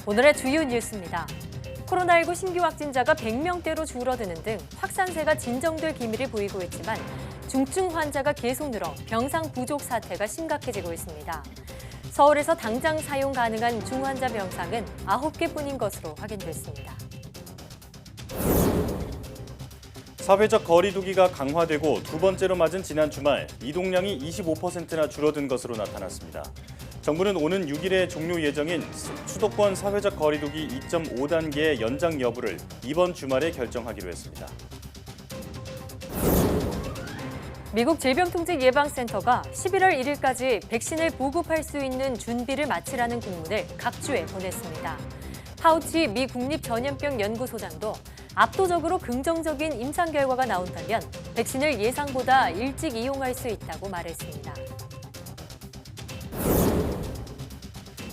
오늘의 주요 뉴스입니다. 코로나19 신규 확진자가 100명대로 줄어드는 등 확산세가 진정될 기미를 보이고 있지만 중증 환자가 계속 늘어 병상 부족 사태가 심각해지고 있습니다. 서울에서 당장 사용 가능한 중환자 병상은 9개뿐인 것으로 확인됐습니다. 사회적 거리 두기가 강화되고 두 번째로 맞은 지난 주말 이동량이 25%나 줄어든 것으로 나타났습니다. 정부는 오는 6일에 종료 예정인 수도권 사회적 거리 두기 2.5단계의 연장 여부를 이번 주말에 결정하기로 했습니다. 미국 질병통제예방센터가 11월 1일까지 백신을 보급할 수 있는 준비를 마치라는 공문을 각 주에 보냈습니다. 파우치 미 국립전염병연구소장도 압도적으로 긍정적인 임상 결과가 나온다면 백신을 예상보다 일찍 이용할 수 있다고 말했습니다.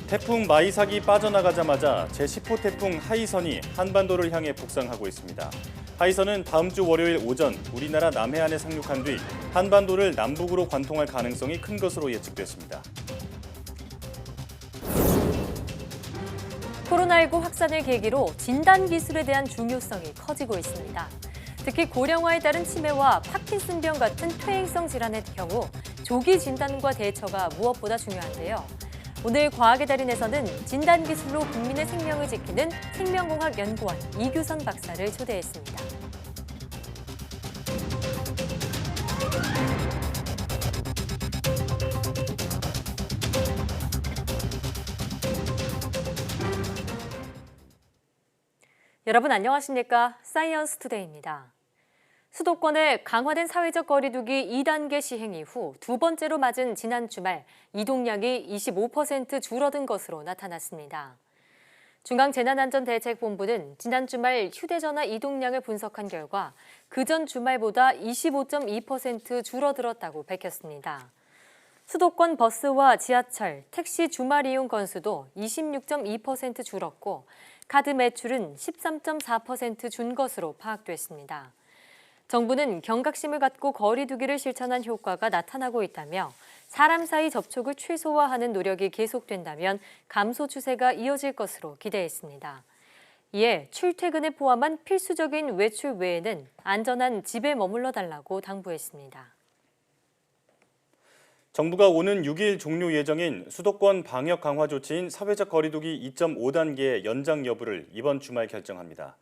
태풍 마이삭이 빠져나가자마자 제10호 태풍 하이선이 한반도를 향해 북상하고 있습니다. 하이선은 다음 주 월요일 오전 우리나라 남해안에 상륙한 뒤 한반도를 남북으로 관통할 가능성이 큰 것으로 예측됐습니다. 코로나19 확산을 계기로 진단 기술에 대한 중요성이 커지고 있습니다. 특히 고령화에 따른 치매와 파킨슨병 같은 퇴행성 질환의 경우 조기 진단과 대처가 무엇보다 중요한데요. 오늘 과학의 달인에서는 진단 기술로 국민의 생명을 지키는 생명공학연구원 이규선 박사를 초대했습니다. 여러분 안녕하십니까? 사이언스 투데이입니다. 수도권의 강화된 사회적 거리 두기 2단계 시행 이후 두 번째로 맞은 지난 주말 이동량이 25% 줄어든 것으로 나타났습니다. 중앙재난안전대책본부는 지난 주말 휴대전화 이동량을 분석한 결과 그전 주말보다 25.2% 줄어들었다고 밝혔습니다. 수도권 버스와 지하철, 택시 주말 이용 건수도 26.2% 줄었고 카드 매출은 13.4% 준 것으로 파악됐습니다. 정부는 경각심을 갖고 거리 두기를 실천한 효과가 나타나고 있다며 사람 사이 접촉을 최소화하는 노력이 계속된다면 감소 추세가 이어질 것으로 기대했습니다. 이에 출퇴근을 포함한 필수적인 외출 외에는 안전한 집에 머물러 달라고 당부했습니다. 정부가 오는 6일 종료 예정인 수도권 방역 강화 조치인 사회적 거리 두기 2.5단계의 연장 여부를 이번 주말 결정합니다.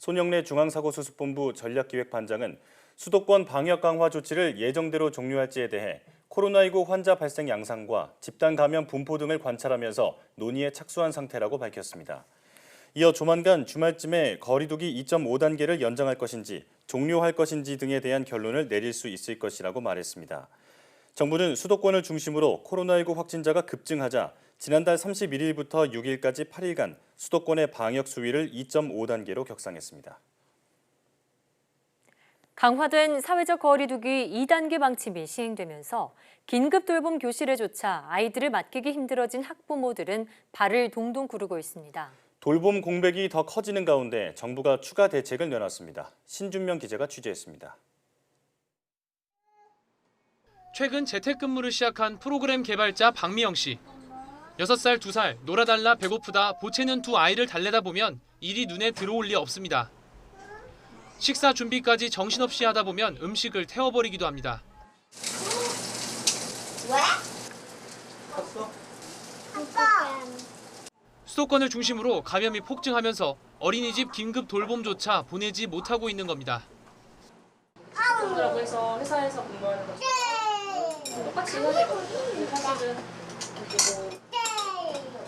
손영래 중앙사고수습본부 전략기획반장은 수도권 방역 강화 조치를 예정대로 종료할지에 대해 코로나19 환자 발생 양상과 집단 감염 분포 등을 관찰하면서 논의에 착수한 상태라고 밝혔습니다. 이어 조만간 주말쯤에 거리 두기 2.5단계를 연장할 것인지 종료할 것인지 등에 대한 결론을 내릴 수 있을 것이라고 말했습니다. 정부는 수도권을 중심으로 코로나19 확진자가 급증하자 지난달 31일부터 6일까지 8일간 수도권의 방역 수위를 2.5단계로 격상했습니다. 강화된 사회적 거리 두기 2단계 방침이 시행되면서 긴급 돌봄 교실에 조차 아이들을 맡기기 힘들어진 학부모들은 발을 동동 구르고 있습니다. 돌봄 공백이 더 커지는 가운데 정부가 추가 대책을 내놨습니다. 신준명 기자가 취재했습니다. 최근 재택근무를 시작한 프로그램 개발자 박미영 씨. 6살, 2살, 놀아달라 배고프다 보채는 두 아이를 달래다 보면 일이 눈에 들어올 리 없습니다. 식사 준비까지 정신없이 하다 보면 음식을 태워버리기도 합니다. 왜? 아빠. 수도권을 중심으로 감염이 폭증하면서 어린이집 긴급 돌봄조차 보내지 못하고 있는 겁니다. 라고 해서 회사에서 근무하는 거죠. 똑같이 해야 되거든요. 사실은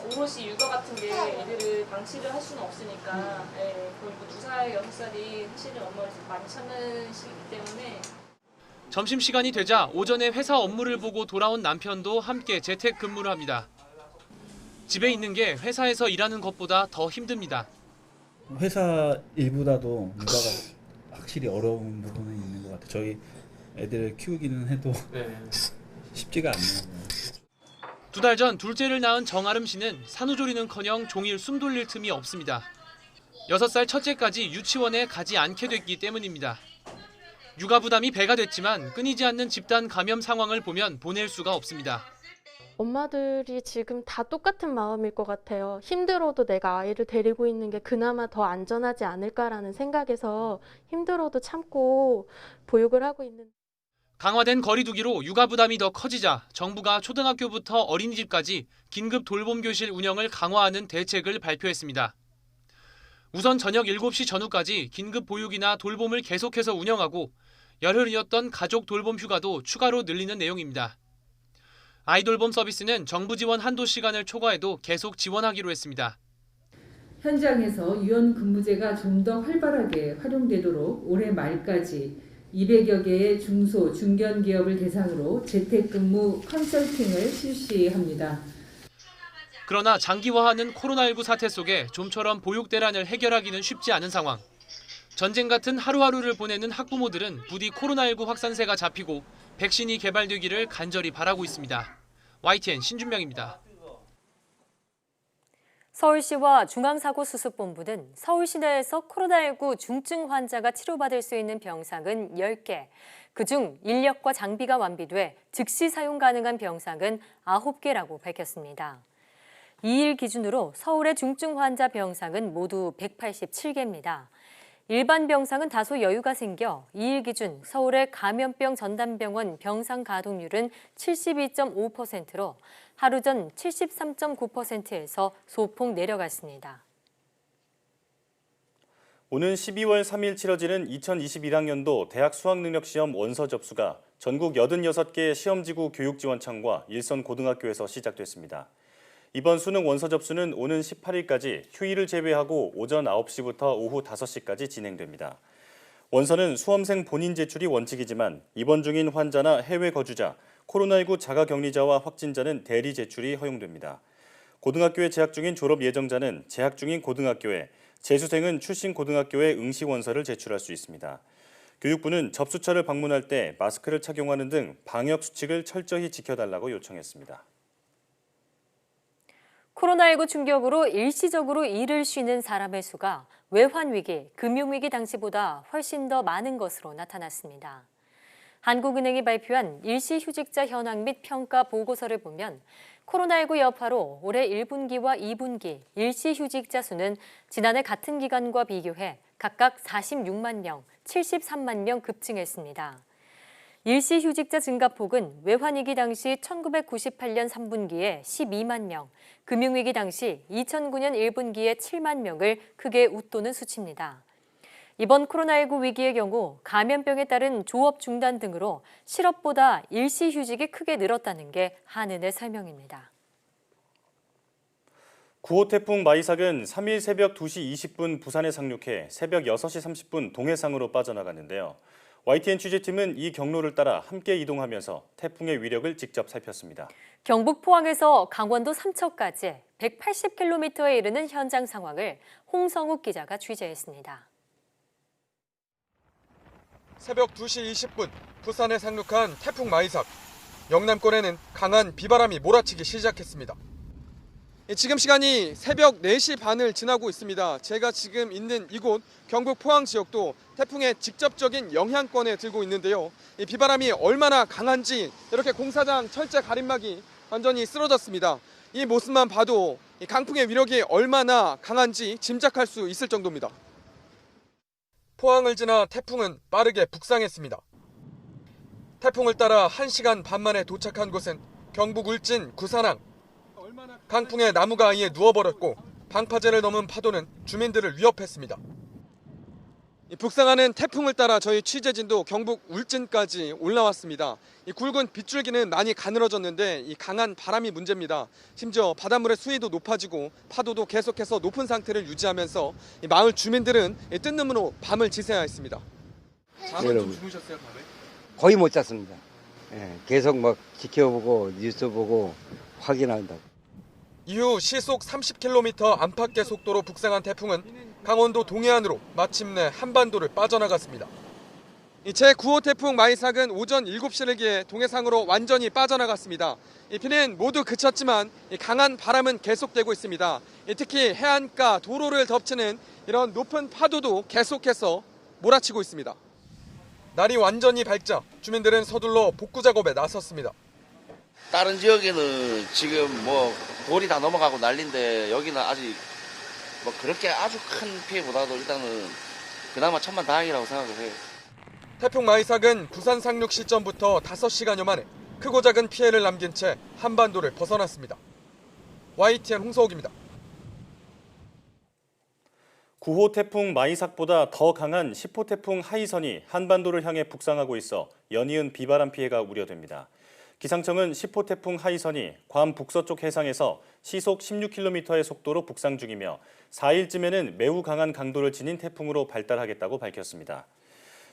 오롯이 육아 같은 게 애들을 방치를 할 수는 없으니까 그리고 2살, 6살이 사실은 엄마를 많이 찾는 시기이기 때문에 점심시간이 되자 오전에 회사 업무를 보고 돌아온 남편도 함께 재택근무를 합니다. 집에 있는 게 회사에서 일하는 것보다 더 힘듭니다. 회사 일보다도 육아가 확실히 어려운 부분은 있는 것 같아요. 저희 애들을 키우기는 해도 쉽지가 않네요. 2달 전 둘째를 낳은 정아름 씨는 산후조리는커녕 종일 숨 돌릴 틈이 없습니다. 6살 첫째까지 유치원에 가지 않게 됐기 때문입니다. 육아 부담이 배가 됐지만 끊이지 않는 집단 감염 상황을 보면 보낼 수가 없습니다. 엄마들이 지금 다 똑같은 마음일 것 같아요. 힘들어도 내가 아이를 데리고 있는 게 그나마 더 안전하지 않을까라는 생각에서 힘들어도 참고 보육을 하고 있는. 강화된 거리두기로 육아 부담이 더 커지자 정부가 초등학교부터 어린이집까지 긴급 돌봄 교실 운영을 강화하는 대책을 발표했습니다. 우선 저녁 7시 전후까지 긴급 보육이나 돌봄을 계속해서 운영하고 열흘이었던 가족 돌봄 휴가도 추가로 늘리는 내용입니다. 아이돌봄 서비스는 정부 지원 한도 시간을 초과해도 계속 지원하기로 했습니다. 현장에서 유연 근무제가 좀 더 활발하게 활용되도록 올해 말까지 200여 개의 중소, 중견 기업을 대상으로 재택근무 컨설팅을 실시합니다. 그러나 장기화하는 코로나19 사태 속에 좀처럼 보육 대란을 해결하기는 쉽지 않은 상황. 전쟁 같은 하루하루를 보내는 학부모들은 부디 코로나19 확산세가 잡히고 백신이 개발되기를 간절히 바라고 있습니다. YTN 신준명입니다. 서울시와 중앙사고수습본부는 서울시 내에서 코로나19 중증 환자가 치료받을 수 있는 병상은 10개, 그중 인력과 장비가 완비돼 즉시 사용 가능한 병상은 9개라고 밝혔습니다. 2일 기준으로 서울의 중증 환자 병상은 모두 187개입니다. 일반 병상은 다소 여유가 생겨 2일 기준 서울의 감염병 전담병원 병상 가동률은 72.5%로 하루 전 73.9%에서 소폭 내려갔습니다. 오는 12월 3일 치러지는 2021학년도 대학 수학능력시험 원서 접수가 전국 86개 시험지구 교육지원청과 일선 고등학교에서 시작됐습니다. 이번 수능 원서 접수는 오는 18일까지 휴일을 제외하고 오전 9시부터 오후 5시까지 진행됩니다. 원서는 수험생 본인 제출이 원칙이지만 입원 중인 환자나 해외 거주자, 코로나19 자가격리자와 확진자는 대리 제출이 허용됩니다. 고등학교에 재학 중인 졸업 예정자는 재학 중인 고등학교에, 재수생은 출신 고등학교에 응시 원서를 제출할 수 있습니다. 교육부는 접수처를 방문할 때 마스크를 착용하는 등 방역 수칙을 철저히 지켜달라고 요청했습니다. 코로나19 충격으로 일시적으로 일을 쉬는 사람의 수가 외환위기, 금융위기 당시보다 훨씬 더 많은 것으로 나타났습니다. 한국은행이 발표한 일시휴직자 현황 및 평가 보고서를 보면 코로나19 여파로 올해 1분기와 2분기 일시휴직자 수는 지난해 같은 기간과 비교해 각각 46만 명, 73만 명 급증했습니다. 일시휴직자 증가폭은 외환위기 당시 1998년 3분기에 12만 명, 금융위기 당시 2009년 1분기에 7만 명을 크게 웃도는 수치입니다. 이번 코로나19 위기의 경우 감염병에 따른 조업 중단 등으로 실업보다 일시휴직이 크게 늘었다는 게 한은의 설명입니다. 9호 태풍 마이삭은 3일 새벽 2시 20분 부산에 상륙해 새벽 6시 30분 동해상으로 빠져나갔는데요. YTN 취재팀은 이 경로를 따라 함께 이동하면서 태풍의 위력을 직접 살폈습니다. 경북 포항에서 강원도 삼척까지 180km에 이르는 현장 상황을 홍성욱 기자가 취재했습니다. 새벽 2시 20분 부산에 상륙한 태풍 마이삭. 영남권에는 강한 비바람이 몰아치기 시작했습니다. 지금 시간이 새벽 4시 반을 지나고 있습니다. 제가 지금 있는 이곳 경북 포항 지역도 태풍의 직접적인 영향권에 들고 있는데요. 이 비바람이 얼마나 강한지 이렇게 공사장 철제 가림막이 완전히 쓰러졌습니다. 이 모습만 봐도 이 강풍의 위력이 얼마나 강한지 짐작할 수 있을 정도입니다. 포항을 지나 태풍은 빠르게 북상했습니다. 태풍을 따라 1시간 반 만에 도착한 곳은 경북 울진 구산항. 강풍에 나무가 아예 누워버렸고 방파제를 넘은 파도는 주민들을 위협했습니다. 북상하는 태풍을 따라 저희 취재진도 경북 울진까지 올라왔습니다. 이 굵은 빗줄기는 많이 가늘어졌는데 이 강한 바람이 문제입니다. 심지어 바닷물의 수위도 높아지고 파도도 계속해서 높은 상태를 유지하면서 이 마을 주민들은 뜬 눈으로 밤을 지새야 했습니다. 잠은 좀 주무셨어요, 밤에? 거의 못 잤습니다. 계속 막 지켜보고 뉴스 보고 확인한다고. 이후 시속 30km 안팎의 속도로 북상한 태풍은 강원도 동해안으로 마침내 한반도를 빠져나갔습니다. 제9호 태풍 마이삭은 오전 7시를 기해 동해상으로 완전히 빠져나갔습니다. 비는 모두 그쳤지만 강한 바람은 계속되고 있습니다. 특히 해안가 도로를 덮치는 이런 높은 파도도 계속해서 몰아치고 있습니다. 날이 완전히 밝자 주민들은 서둘러 복구 작업에 나섰습니다. 다른 지역에는 지금 뭐 돌이 다 넘어가고 난리인데 여기는 아직 뭐 그렇게 아주 큰 피해보다도 일단은 그나마 천만다행이라고 생각을 해요. 태풍 마이삭은 부산 상륙 시점부터 5시간여 만에 크고 작은 피해를 남긴 채 한반도를 벗어났습니다. YTN 홍서욱입니다. 9호 태풍 마이삭보다 더 강한 10호 태풍 하이선이 한반도를 향해 북상하고 있어 연이은 비바람 피해가 우려됩니다. 기상청은 10호 태풍 하이선이 괌 북서쪽 해상에서 시속 16km의 속도로 북상 중이며 4일쯤에는 매우 강한 강도를 지닌 태풍으로 발달하겠다고 밝혔습니다.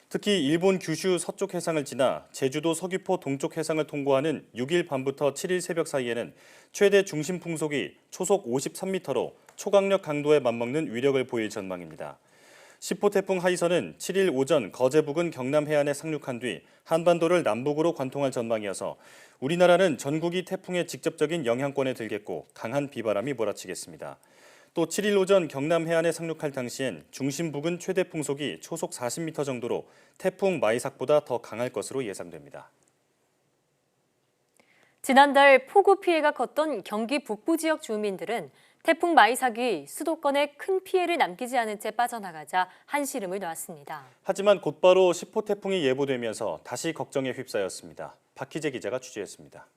특히 일본 규슈 서쪽 해상을 지나 제주도 서귀포 동쪽 해상을 통과하는 6일 밤부터 7일 새벽 사이에는 최대 중심 풍속이 초속 53m로 초강력 강도에 맞먹는 위력을 보일 전망입니다. 10호 태풍 하이선은 7일 오전 거제 부근 경남 해안에 상륙한 뒤 한반도를 남북으로 관통할 전망이어서 우리나라는 전국이 태풍의 직접적인 영향권에 들겠고 강한 비바람이 몰아치겠습니다. 또 7일 오전 경남 해안에 상륙할 당시엔 중심 부근 최대 풍속이 초속 40m 정도로 태풍 마이삭보다 더 강할 것으로 예상됩니다. 지난달 폭우 피해가 컸던 경기 북부 지역 주민들은 태풍 마이삭이 수도권에 큰 피해를 남기지 않은 채 빠져나가자 한시름을 놓았습니다. 하지만 곧바로 10호 태풍이 예보되면서 다시 걱정에 휩싸였습니다. 박희재 기자가 취재했습니다.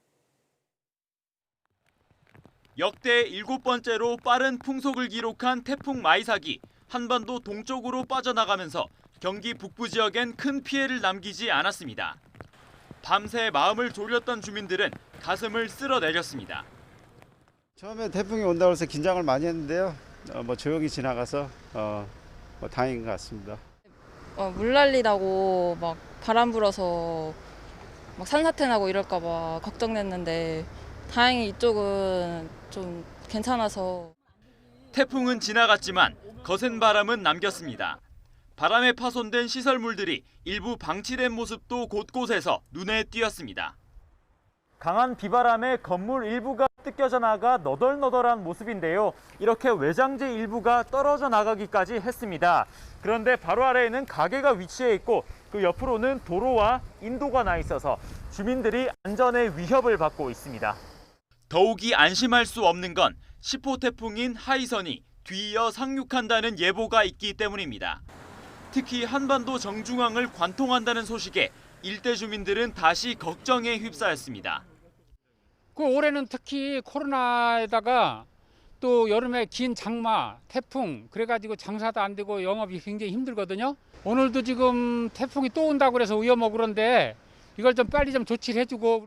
역대 7번째로 빠른 풍속을 기록한 태풍 마이삭이 한반도 동쪽으로 빠져나가면서 경기 북부 지역엔 큰 피해를 남기지 않았습니다. 밤새 마음을 졸였던 주민들은 가슴을 쓸어내렸습니다. 처음에 태풍이 온다고 해서 긴장을 많이 했는데요. 조용히 지나가서 다행인 것 같습니다. 물 날리다고 막 바람 불어서 막 산사태 나고 이럴까 봐 걱정됐는데 다행히 이쪽은 좀 괜찮아서. 태풍은 지나갔지만 거센 바람은 남겼습니다. 바람에 파손된 시설물들이 일부 방치된 모습도 곳곳에서 눈에 띄었습니다. 강한 비바람에 건물 일부가 뜯겨져 나가 너덜너덜한 모습인데요. 이렇게 외장재 일부가 떨어져 나가기까지 했습니다. 그런데 바로 아래에는 가게가 위치해 있고 그 옆으로는 도로와 인도가 나 있어서 주민들이 안전에 위협을 받고 있습니다. 더욱이 안심할 수 없는 건 10호 태풍인 하이선이 뒤이어 상륙한다는 예보가 있기 때문입니다. 특히 한반도 정중앙을 관통한다는 소식에 일대 주민들은 다시 걱정에 휩싸였습니다. 올해는 특히 코로나에다가 또 여름에 긴 장마, 태풍 그래가지고 장사도 안 되고 영업이 굉장히 힘들거든요. 오늘도 지금 태풍이 또 온다고 그래서 위험하고 그런데 이걸 좀 빨리 좀 조치를 해주고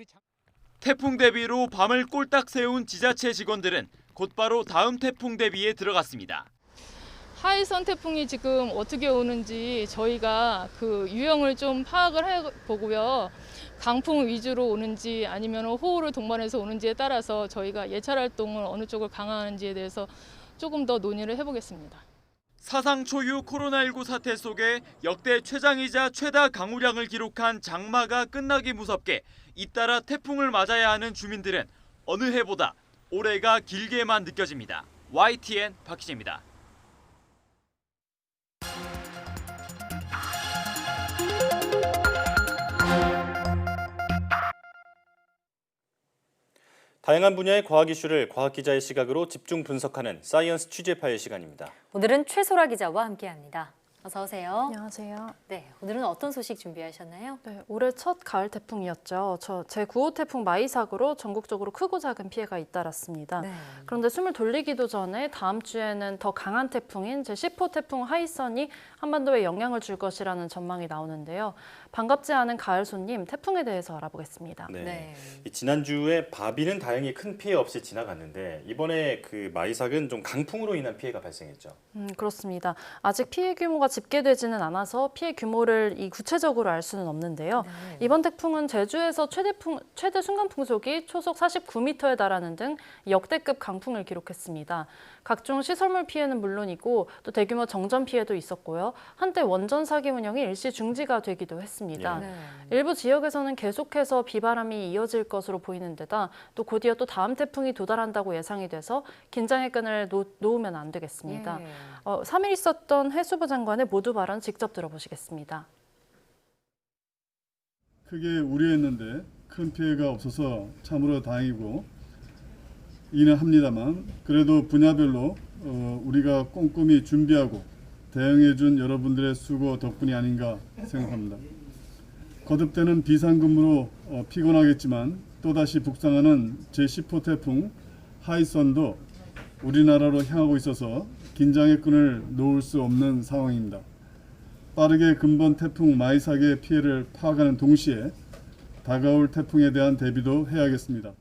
태풍 대비로 밤을 꼴딱 세운 지자체 직원들은 곧바로 다음 태풍 대비에 들어갔습니다. 하이선 태풍이 지금 어떻게 오는지 저희가 그 유형을 좀 파악을 해보고요. 강풍 위주로 오는지 아니면 호우를 동반해서 오는지에 따라서 저희가 예찰 활동을 어느 쪽을 강화하는지에 대해서 조금 더 논의를 해보겠습니다. 사상 초유 코로나19 사태 속에 역대 최장이자 최다 강우량을 기록한 장마가 끝나기 무섭게 잇따라 태풍을 맞아야 하는 주민들은 어느 해보다 올해가 길게만 느껴집니다. YTN 박희재입니다. 다양한 분야의 과학 이슈를 과학 기자의 시각으로 집중 분석하는 사이언스 취재파의 시간입니다. 오늘은 최소라 기자와 함께합니다. 어서 오세요. 안녕하세요. 네, 오늘은 어떤 소식 준비하셨나요? 네, 올해 첫 가을 태풍이었죠. 제9호 태풍 마이삭으로 전국적으로 크고 작은 피해가 잇따랐습니다. 네. 그런데 숨을 돌리기도 전에 다음 주에는 더 강한 태풍인 제10호 태풍 하이선이 한반도에 영향을 줄 것이라는 전망이 나오는데요. 반갑지 않은 가을 손님, 태풍에 대해서 알아보겠습니다. 네. 지난주에 바비는 다행히 큰 피해 없이 지나갔는데 이번에 그 마이삭은 좀 강풍으로 인한 피해가 발생했죠. 그렇습니다. 아직 피해 규모가 집계되지는 않아서 피해 규모를 구체적으로 알 수는 없는데요. 네. 이번 태풍은 제주에서 최대 순간 풍속이 초속 49m에 달하는 등 역대급 강풍을 기록했습니다. 각종 시설물 피해는 물론이고 또 대규모 정전 피해도 있었고요. 한때 원전 사기 운영이 일시 중지가 되기도 했습니다. 네. 일부 지역에서는 계속해서 비바람이 이어질 것으로 보이는 데다 또 곧이어 또 다음 태풍이 도달한다고 예상이 돼서 긴장의 끈을 놓으면 안 되겠습니다. 3일 있었던 해수부 장관의 모두 발언 직접 들어보시겠습니다. 크게 우려했는데 큰 피해가 없어서 참으로 다행이고 이는 합니다만 그래도 분야별로 우리가 꼼꼼히 준비하고 대응해준 여러분들의 수고 덕분이 아닌가 생각합니다. 거듭되는 비상근무로 피곤하겠지만 또다시 북상하는 제10호 태풍 하이선도 우리나라로 향하고 있어서 긴장의 끈을 놓을 수 없는 상황입니다. 빠르게 근본 태풍 마이삭의 피해를 파악하는 동시에 다가올 태풍에 대한 대비도 해야겠습니다.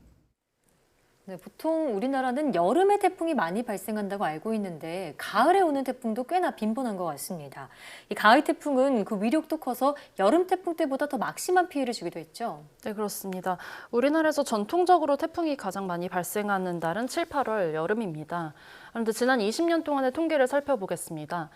네, 보통 우리나라는 여름에 태풍이 많이 발생한다고 알고 있는데 가을에 오는 태풍도 꽤나 빈번한 것 같습니다. 이 가을 태풍은 그 위력도 커서 여름 태풍 때보다 더 막심한 피해를 주기도 했죠. 네, 그렇습니다. 우리나라에서 전통적으로 태풍이 가장 많이 발생하는 달은 7, 8월 여름입니다. 그런데 지난 20년 동안의 통계를 살펴보겠습니다.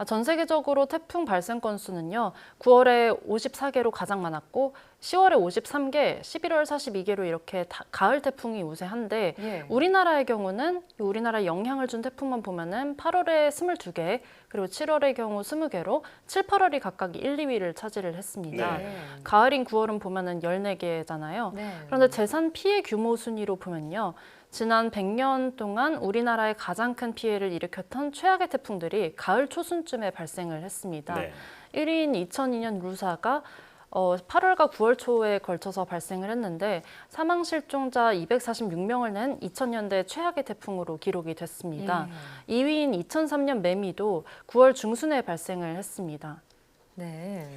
전 세계적으로 태풍 발생 건수는요, 9월에 54개로 가장 많았고 10월에 53개, 11월 42개로 이렇게 가을 태풍이 우세한데 예. 우리나라의 경우는 우리나라에 영향을 준 태풍만 보면은 8월에 22개, 그리고 7월의 경우 20개로 7, 8월이 각각 1, 2위를 차지를 했습니다. 네. 가을인 9월은 보면은 14개잖아요. 네. 그런데 재산 피해 규모 순위로 보면요. 지난 100년 동안 우리나라에 가장 큰 피해를 일으켰던 최악의 태풍들이 가을 초순쯤에 발생을 했습니다. 네. 1위인 2002년 루사가 8월과 9월 초에 걸쳐서 발생을 했는데 사망 실종자 246명을 낸 2000년대 최악의 태풍으로 기록이 됐습니다. 2위인 2003년 매미도 9월 중순에 발생을 했습니다. 네.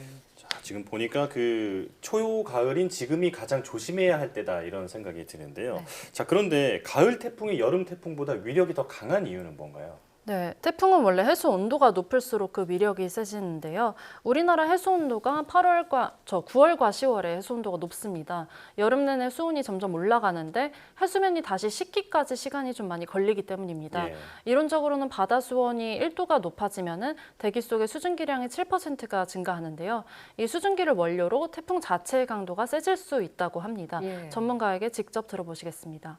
지금 보니까 그 초가을인 지금이 가장 조심해야 할 때다 이런 생각이 드는데요. 네. 자, 그런데 가을 태풍이 여름 태풍보다 위력이 더 강한 이유는 뭔가요? 네, 태풍은 원래 해수 온도가 높을수록 그 위력이 세지는데요. 우리나라 해수 온도가 9월과 10월에 해수 온도가 높습니다. 여름 내내 수온이 점점 올라가는데 해수면이 다시 식기까지 시간이 좀 많이 걸리기 때문입니다. 예. 이론적으로는 바다 수온이 1도가 높아지면은 대기 속의 수증기량이 7%가 증가하는데요. 이 수증기를 원료로 태풍 자체의 강도가 세질 수 있다고 합니다. 예. 전문가에게 직접 들어보시겠습니다.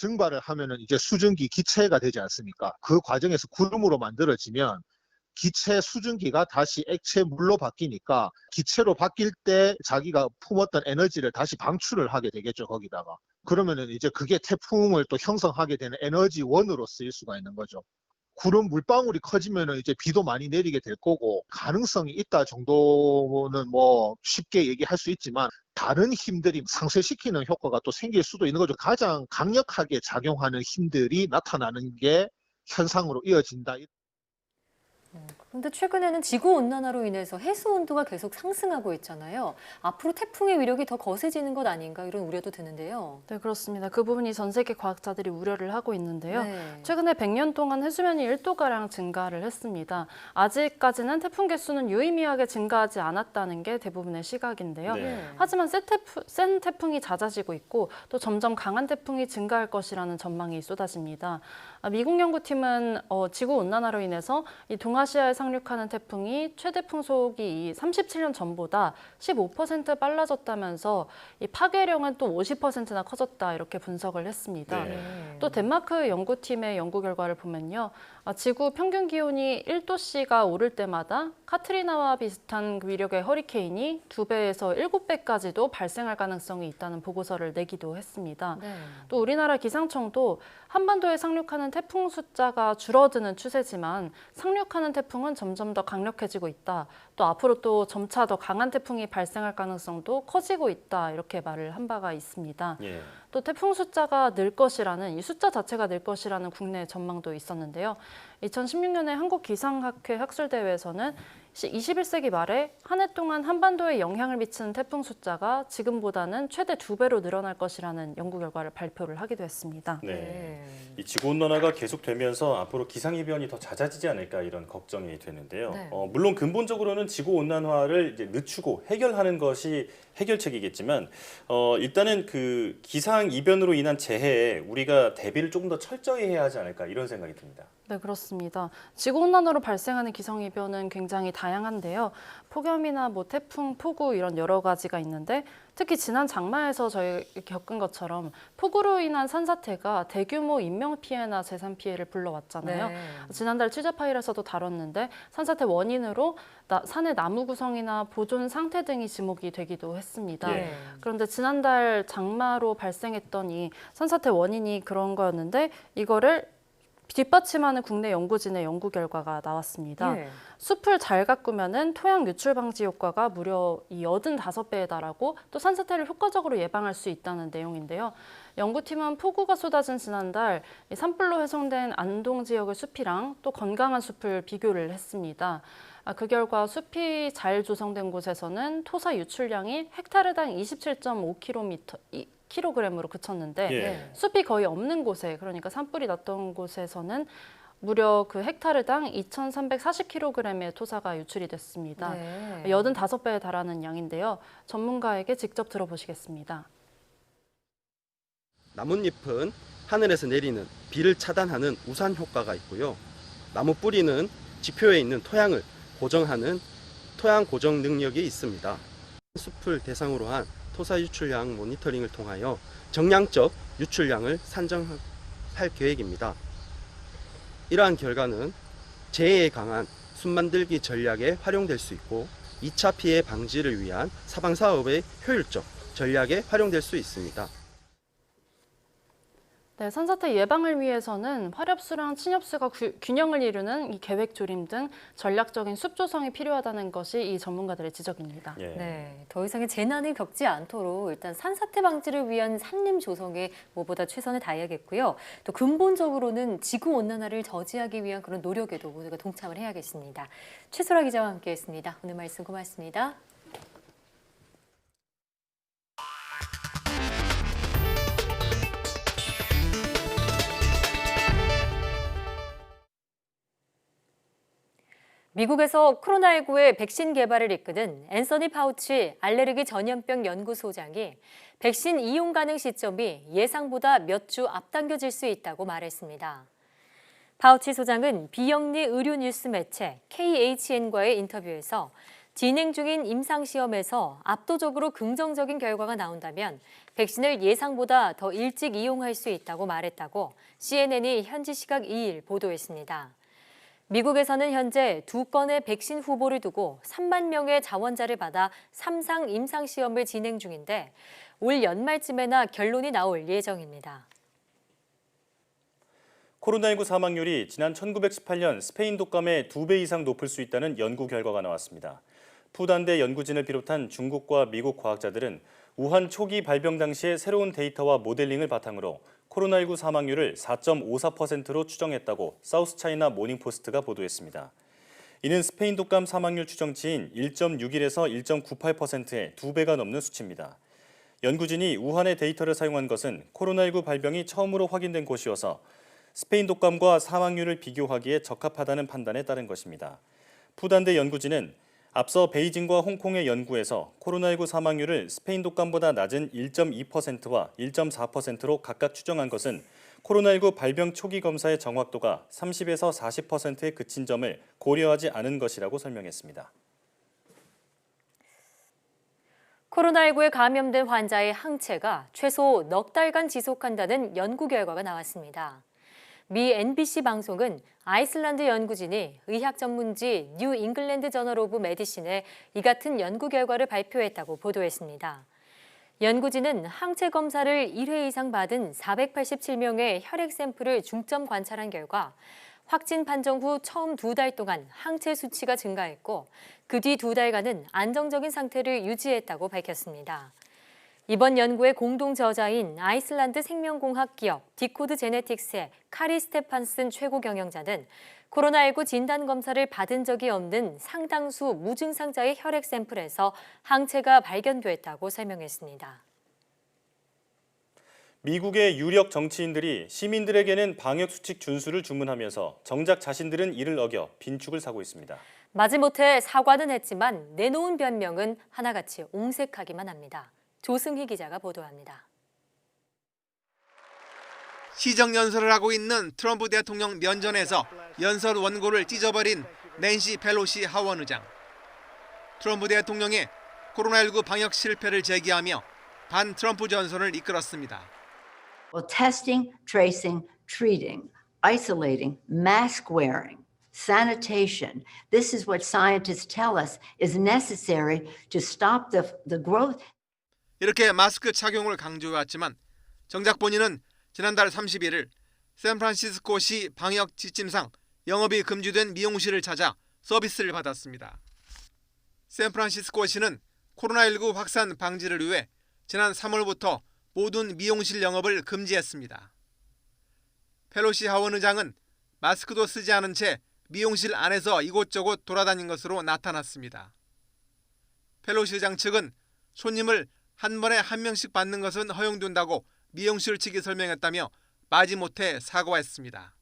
증발을 하면은 이제 수증기 기체가 되지 않습니까? 그 과정에서 구름으로 만들어지면 기체 수증기가 다시 액체 물로 바뀌니까 기체로 바뀔 때 자기가 품었던 에너지를 다시 방출을 하게 되겠죠, 거기다가. 그러면은 이제 그게 태풍을 또 형성하게 되는 에너지원으로 쓰일 수가 있는 거죠. 구름 물방울이 커지면은 이제 비도 많이 내리게 될 거고 가능성이 있다 정도는 뭐 쉽게 얘기할 수 있지만 다른 힘들이 상쇄시키는 효과가 또 생길 수도 있는 거죠. 가장 강력하게 작용하는 힘들이 나타나는 게 현상으로 이어진다. 그런데 최근에는 지구온난화로 인해서 해수 온도가 계속 상승하고 있잖아요. 앞으로 태풍의 위력이 더 거세지는 것 아닌가 이런 우려도 드는데요. 네, 그렇습니다. 그 부분이 전 세계 과학자들이 우려를 하고 있는데요. 네. 최근에 100년 동안 해수면이 1도가량 증가를 했습니다. 아직까지는 태풍 개수는 유의미하게 증가하지 않았다는 게 대부분의 시각인데요. 네. 하지만 센 태풍이 잦아지고 있고 또 점점 강한 태풍이 증가할 것이라는 전망이 쏟아집니다. 미국 연구팀은 지구온난화로 인해서 이 동아시아에 상륙하는 태풍이 최대 풍속이 37년 전보다 15% 빨라졌다면서 이 파괴력은 또 50%나 커졌다 이렇게 분석을 했습니다. 네. 또 덴마크 연구팀의 연구 결과를 보면요. 지구 평균 기온이 1도씨가 오를 때마다 카트리나와 비슷한 위력의 허리케인이 2배에서 7배까지도 발생할 가능성이 있다는 보고서를 내기도 했습니다. 네. 또 우리나라 기상청도 한반도에 상륙하는 태풍 숫자가 줄어드는 추세지만 상륙하는 태풍은 점점 더 강력해지고 있다. 또 앞으로 또 점차 더 강한 태풍이 발생할 가능성도 커지고 있다. 이렇게 말을 한 바가 있습니다. 예. 또 태풍 숫자가 늘 것이라는 이 숫자 자체가 늘 것이라는 국내 전망도 있었는데요. 2016년에 한국기상학회 학술대회에서는 21세기 말에 한 해 동안 한반도에 영향을 미치는 태풍 숫자가 지금보다는 최대 2배로 늘어날 것이라는 연구 결과를 발표를 하기도 했습니다. 네. 이 지구온난화가 계속되면서 앞으로 기상이변이 더 잦아지지 않을까 이런 걱정이 되는데요. 네. 물론 근본적으로는 지구온난화를 이제 늦추고 해결하는 것이 해결책이겠지만 일단은 그 기상이변으로 인한 재해에 우리가 대비를 조금 더 철저히 해야 하지 않을까 이런 생각이 듭니다. 네, 그렇습니다. 지구온난화로 발생하는 기상이변은 굉장히 다양한데요. 폭염이나 태풍, 폭우 이런 여러 가지가 있는데 특히 지난 장마에서 저희 겪은 것처럼 폭우로 인한 산사태가 대규모 인명피해나 재산 피해를 불러왔잖아요. 네. 지난달 취재 파일에서도 다뤘는데 산사태 원인으로 산의 나무 구성이나 보존 상태 등이 지목이 되기도 했습니다. 예. 그런데 지난달 장마로 발생했던 이 산사태 원인이 그런 거였는데 이거를 뒷받침하는 국내 연구진의 연구 결과가 나왔습니다. 예. 숲을 잘 가꾸면은 토양 유출 방지 효과가 무려 이 85배에 달하고 또 산사태를 효과적으로 예방할 수 있다는 내용인데요. 연구팀은 폭우가 쏟아진 지난달 이 산불로 훼손된 안동 지역의 숲이랑 또 건강한 숲을 비교를 했습니다. 그 결과 숲이 잘 조성된 곳에서는 토사 유출량이 헥타르당 27.5kg으로 그쳤는데 예. 숲이 거의 없는 곳에, 그러니까 산불이 났던 곳에서는 무려 그 헥타르당 2,340kg의 토사가 유출이 됐습니다. 네. 85배에 달하는 양인데요. 전문가에게 직접 들어보시겠습니다. 나뭇잎은 하늘에서 내리는 비를 차단하는 우산 효과가 있고요. 나무 뿌리는 지표에 있는 토양을 고정하는 토양 고정 능력이 있습니다. 숲을 대상으로 한 토사 유출량 모니터링을 통하여 정량적 유출량을 산정할 계획입니다. 이러한 결과는 재해에 강한 숲 만들기 전략에 활용될 수 있고 2차 피해 방지를 위한 사방사업의 효율적 전략에 활용될 수 있습니다. 네, 산사태 예방을 위해서는 화렵수랑 침엽수가 균형을 이루는 이 계획 조림 등 전략적인 숲 조성이 필요하다는 것이 이 전문가들의 지적입니다. 예. 네, 더 이상의 재난을 겪지 않도록 일단 산사태 방지를 위한 산림 조성에 무엇보다 최선을 다해야겠고요. 또 근본적으로는 지구 온난화를 저지하기 위한 그런 노력에도 모두가 동참을 해야겠습니다. 최소라 기자와 함께했습니다. 오늘 말씀 고맙습니다. 미국에서 코로나19의 백신 개발을 이끄는 앤서니 파우치 알레르기 전염병 연구소장이 백신 이용 가능 시점이 예상보다 몇 주 앞당겨질 수 있다고 말했습니다. 파우치 소장은 비영리 의료 뉴스 매체 KHN과의 인터뷰에서 진행 중인 임상시험에서 압도적으로 긍정적인 결과가 나온다면 백신을 예상보다 더 일찍 이용할 수 있다고 말했다고 CNN이 현지 시각 2일 보도했습니다. 미국에서는 현재 2건의 백신 후보를 두고 3만 명의 자원자를 받아 3상 임상시험을 진행 중인데 올 연말쯤에나 결론이 나올 예정입니다. 코로나19 사망률이 지난 1918년 스페인 독감의 2배 이상 높을 수 있다는 연구 결과가 나왔습니다. 푸단대 연구진을 비롯한 중국과 미국 과학자들은 우한 초기 발병 당시의 새로운 데이터와 모델링을 바탕으로 코로나19 사망률을 4.54%로 추정했다고 사우스차이나 모닝포스트가 보도했습니다. 이는 스페인 독감 사망률 추정치인 1.61에서 1.98%의 2배가 넘는 수치입니다. 연구진이 우한의 데이터를 사용한 것은 코로나19 발병이 처음으로 확인된 곳이어서 스페인 독감과 사망률을 비교하기에 적합하다는 판단에 따른 것입니다. 푸단대 연구진은 앞서 베이징과 홍콩의 연구에서 코로나19 사망률을 스페인 독감보다 낮은 1.2%와 1.4%로 각각 추정한 것은 코로나19 발병 초기 검사의 정확도가 30에서 40%에 그친 점을 고려하지 않은 것이라고 설명했습니다. 코로나19에 감염된 환자의 항체가 최소 넉 달간 지속한다는 연구 결과가 나왔습니다. 미 NBC 방송은 아이슬란드 연구진이 의학 전문지 뉴 잉글랜드 저널 오브 메디신에 이 같은 연구 결과를 발표했다고 보도했습니다. 연구진은 항체 검사를 1회 이상 받은 487명의 혈액 샘플을 중점 관찰한 결과 확진 판정 후 처음 2달 동안 항체 수치가 증가했고 그 뒤 2달간은 안정적인 상태를 유지했다고 밝혔습니다. 이번 연구의 공동 저자인 아이슬란드 생명공학 기업 디코드 제네틱스의 카리 스테판슨 최고 경영자는 코로나19 진단 검사를 받은 적이 없는 상당수 무증상자의 혈액 샘플에서 항체가 발견됐다고 설명했습니다. 미국의 유력 정치인들이 시민들에게는 방역수칙 준수를 주문하면서 정작 자신들은 이를 어겨 빈축을 사고 있습니다. 마지못해 사과는 했지만 내놓은 변명은 하나같이 옹색하기만 합니다. 조승희 기자가 보도합니다. 시정연설을 하고 있는 트럼프 대통령 면전에서 연설 원고를 찢어버린 낸시 펠로시 하원 의장. 트럼프 대통령의 코로나19 방역 실패를 제기하며 반 트럼프 전선을 이끌었습니다. Well, testing, tracing, treating, isolating, mask wearing, sanitation. This is what scientists tell us is necessary to stop the growth. 이렇게 마스크 착용을 강조해왔지만 정작 본인은 지난달 31일 샌프란시스코시 방역 지침상 영업이 금지된 미용실을 찾아 서비스를 받았습니다. 샌프란시스코시는 코로나19 확산 방지를 위해 지난 3월부터 모든 미용실 영업을 금지했습니다. 펠로시 하원 의장은 마스크도 쓰지 않은 채 미용실 안에서 이곳저곳 돌아다닌 것으로 나타났습니다. 펠로시 의장 측은 손님을 한 번에 한 명씩 받는 것은 허용된다고 미용실 측이 설명했다며 마지못해 사과했습니다.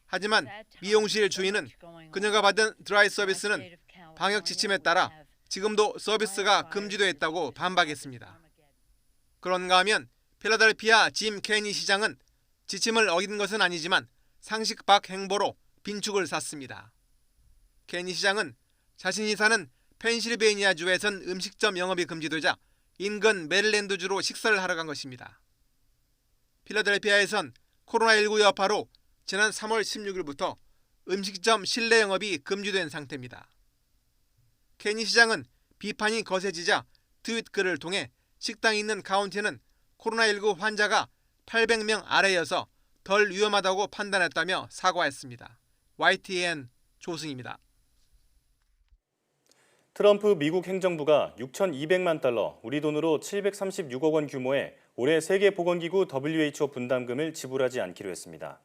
하지만 미용실 주인은 그녀가 받은 드라이 서비스는 방역 지침에 따라 지금도 서비스가 금지되어 있다고 반박했습니다. 그런가 하면 필라델피아 짐 케니 시장은 지침을 어긴 것은 아니지만 상식 밖 행보로 빈축을 샀습니다. 케니 시장은 자신이 사는 펜실베이니아주에선 음식점 영업이 금지되자 인근 메릴랜드주로 식사를 하러 간 것입니다. 필라델피아에선 코로나19 여파로 지난 3월 16일부터 음식점 실내 영업이 금지된 상태입니다. 케니 시장은 비판이 거세지자 트윗 글을 통해 식당이 있는 카운티는 코로나19 환자가 800명 아래여서 덜 위험하다고 판단했다며 사과했습니다. YTN 조승입니다. 트럼프 미국 행정부가 6,200만 달러, 우리 돈으로 736억 원 규모의 올해 세계보건기구 WHO 분담금을 지불하지 않기로 했습니다.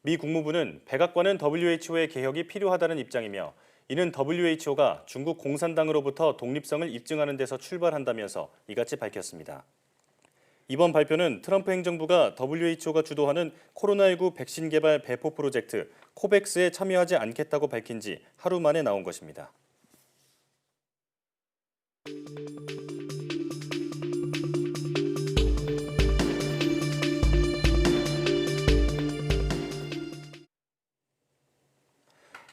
미 국무부는 백악관은 WHO의 개혁이 필요하다는 입장이며 이는 WHO가 중국 공산당으로부터 독립성을 입증하는 데서 출발한다면서 이같이 밝혔습니다. 이번 발표는 트럼프 행정부가 WHO가 주도하는 코로나19 백신 개발 배포 프로젝트 코백스에 참여하지 않겠다고 밝힌 지 하루 만에 나온 것입니다.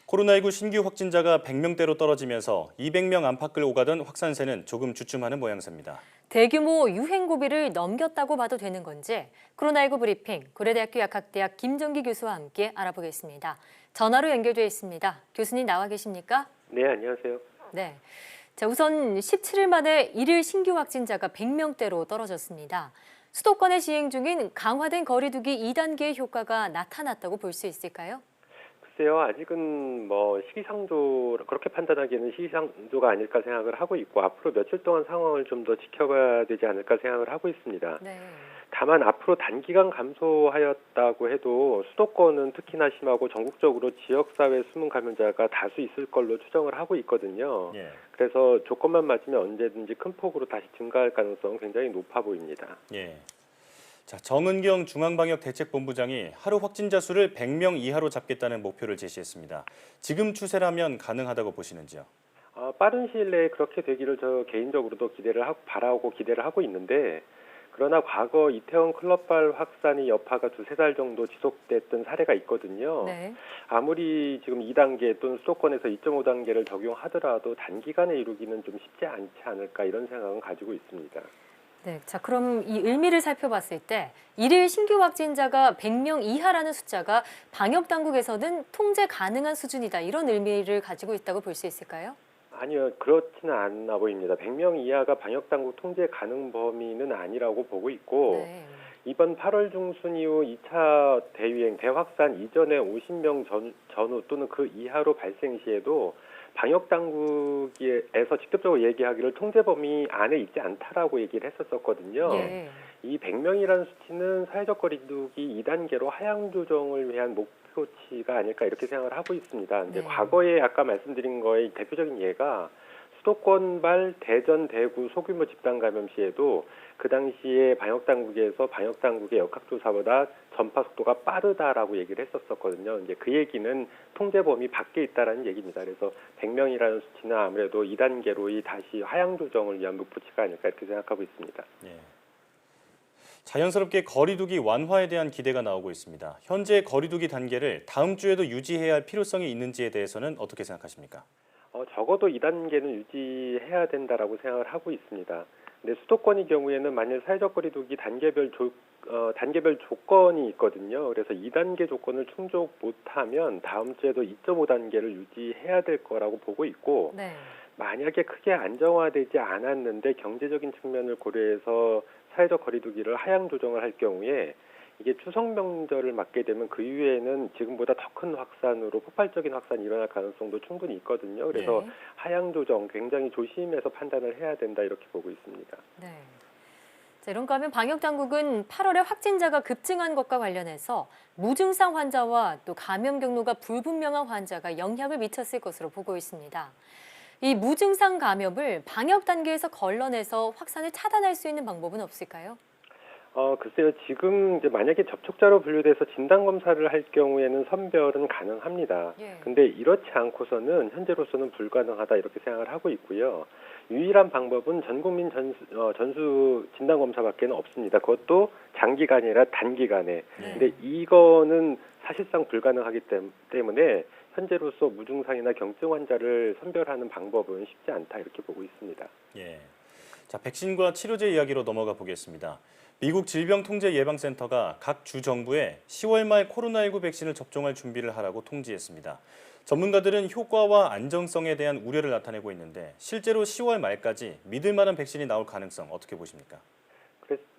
코로나19 신규 확진자가 100명대로 떨어지면서 200명 안팎을 오가던 확산세는 조금 주춤하는 모양새입니다. 대규모 유행 고비를 넘겼다고 봐도 되는 건지 코로나19 브리핑 고려대학교 약학대학 김정기 교수와 함께 알아보겠습니다. 전화로 연결돼 있습니다. 교수님 나와 계십니까? 네, 안녕하세요. 네. 자, 우선 17일 만에 일일 신규 확진자가 100명대로 떨어졌습니다. 수도권에 시행 중인 강화된 거리두기 2단계의 효과가 나타났다고 볼 수 있을까요? 글쎄요, 아직은 시기상조, 그렇게 판단하기에는 시기상조가 아닐까 생각을 하고 있고 앞으로 며칠 동안 상황을 좀 더 지켜봐야 되지 않을까 생각을 하고 있습니다. 네. 다만 앞으로 단기간 감소하였다고 해도 수도권은 특히나 심하고 전국적으로 지역사회 숨은 감염자가 다수 있을 걸로 추정을 하고 있거든요. 예. 그래서 조건만 맞으면 언제든지 큰 폭으로 다시 증가할 가능성은 굉장히 높아 보입니다. 예. 자, 정은경 중앙방역대책본부장이 하루 확진자 수를 100명 이하로 잡겠다는 목표를 제시했습니다. 지금 추세라면 가능하다고 보시는지요? 빠른 시일 내에 그렇게 되기를 저 개인적으로도 바라고 기대를 하고 있는데 그러나 과거 이태원 클럽발 확산이 여파가 2-3달 정도 지속됐던 사례가 있거든요. 네. 아무리 지금 2단계 또는 수도권에서 2.5단계를 적용하더라도 단기간에 이루기는 좀 쉽지 않지 않을까 이런 생각은 가지고 있습니다. 네, 자 그럼 이 의미를 살펴봤을 때 일일 신규 확진자가 100명 이하라는 숫자가 방역 당국에서는 통제 가능한 수준이다 이런 의미를 가지고 있다고 볼 수 있을까요? 아니요, 그렇지는 않아 보입니다. 100명 이하가 방역 당국 통제 가능 범위는 아니라고 보고 있고 네. 이번 8월 중순 이후 2차 대유행, 대확산 이전에 50명 전후 또는 그 이하로 발생 시에도 방역 당국에서 직접적으로 얘기하기를 통제 범위 안에 있지 않다라고 얘기를 했었거든요. 예. 이 100명이라는 수치는 사회적 거리두기 2단계로 하향 조정을 위한 목표치가 아닐까 이렇게 생각을 하고 있습니다. 근데 과거에 아까 말씀드린 거의 대표적인 예가 수도권발 대전, 대구 소규모 집단 감염 시에도 그 당시에 방역 당국의 역학조사보다 전파 속도가 빠르다라고 얘기를 했었거든요. 이제 그 얘기는 통제 범위 밖에 있다라는 얘기입니다. 그래서 100명이라는 수치는 아무래도 2단계로 다시 하향 조정을 위한 목표치가 아닐까 이렇게 생각하고 있습니다. 예. 자연스럽게 거리두기 완화에 대한 기대가 나오고 있습니다. 현재 거리두기 단계를 다음 주에도 유지해야 할 필요성이 있는지에 대해서는 어떻게 생각하십니까? 적어도 2단계는 유지해야 된다라고 생각을 하고 있습니다. 근데 수도권의 경우에는 만일 사회적 거리두기 단계별 조건이 있거든요. 그래서 2단계 조건을 충족 못하면 다음 주에도 2.5단계를 유지해야 될 거라고 보고 있고 네. 만약에 크게 안정화되지 않았는데 경제적인 측면을 고려해서 사회적 거리두기를 하향 조정을 할 경우에 이게 추석 명절을 맞게 되면 그 이후에는 지금보다 더 큰 확산으로 폭발적인 확산이 일어날 가능성도 충분히 있거든요. 그래서 네. 하향 조정 굉장히 조심해서 판단을 해야 된다 이렇게 보고 있습니다. 네. 자, 이런가 하면 방역 당국은 8월에 확진자가 급증한 것과 관련해서 무증상 환자와 또 감염 경로가 불분명한 환자가 영향을 미쳤을 것으로 보고 있습니다. 이 무증상 감염을 방역 단계에서 걸러내서 확산을 차단할 수 있는 방법은 없을까요? 글쎄요. 지금 이제 만약에 접촉자로 분류돼서 진단 검사를 할 경우에는 선별은 가능합니다. 예. 근데 이렇지 않고서는 현재로서는 불가능하다 이렇게 생각을 하고 있고요. 유일한 방법은 전 국민 전수 진단 검사밖에는 없습니다. 그것도 장기간이 아니라 단기간에. 근데 이거는 사실상 불가능하기 때문에 현재로서 무증상이나 경증 환자를 선별하는 방법은 쉽지 않다 이렇게 보고 있습니다. 예. 자, 백신과 치료제 이야기로 넘어가 보겠습니다. 미국 질병통제예방센터가 각 주 정부에 10월 말 코로나19 백신을 접종할 준비를 하라고 통지했습니다. 전문가들은 효과와 안정성에 대한 우려를 나타내고 있는데 실제로 10월 말까지 믿을 만한 백신이 나올 가능성 어떻게 보십니까?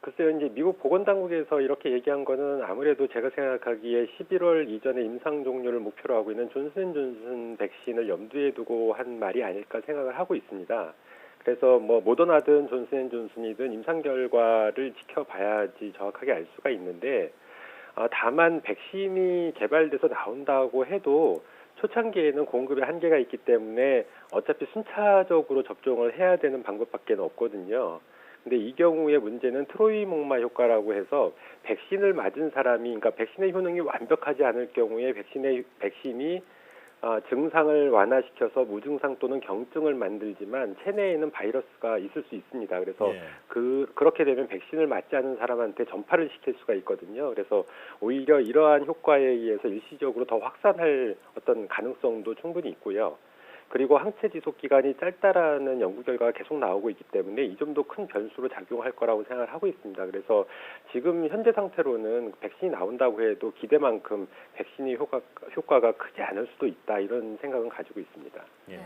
글쎄요, 이제 미국 보건당국에서 이렇게 얘기한 거는 아무래도 제가 생각하기에 11월 이전에 임상 종료를 목표로 하고 있는 존슨앤존슨 백신을 염두에 두고 한 말이 아닐까 생각을 하고 있습니다. 그래서 뭐 모더나든 존슨앤존슨이든 임상 결과를 지켜봐야지 정확하게 알 수가 있는데 다만 백신이 개발돼서 나온다고 해도 초창기에는 공급에 한계가 있기 때문에 어차피 순차적으로 접종을 해야 되는 방법밖에 없거든요. 근데 이 경우에 문제는 트로이 목마 효과라고 해서 백신을 맞은 사람이, 그러니까 백신의 효능이 완벽하지 않을 경우에 백신이 증상을 완화시켜서 무증상 또는 경증을 만들지만 체내에는 바이러스가 있을 수 있습니다. 그래서 그렇게 되면 백신을 맞지 않은 사람한테 전파를 시킬 수가 있거든요. 그래서 오히려 이러한 효과에 의해서 일시적으로 더 확산할 어떤 가능성도 충분히 있고요. 그리고 항체 지속 기간이 짧다라는 연구 결과가 계속 나오고 있기 때문에 이 점도 큰 변수로 작용할 거라고 생각을 하고 있습니다. 그래서 지금 현재 상태로는 백신이 나온다고 해도 기대만큼 백신의 효과가 크지 않을 수도 있다 이런 생각은 가지고 있습니다. 네.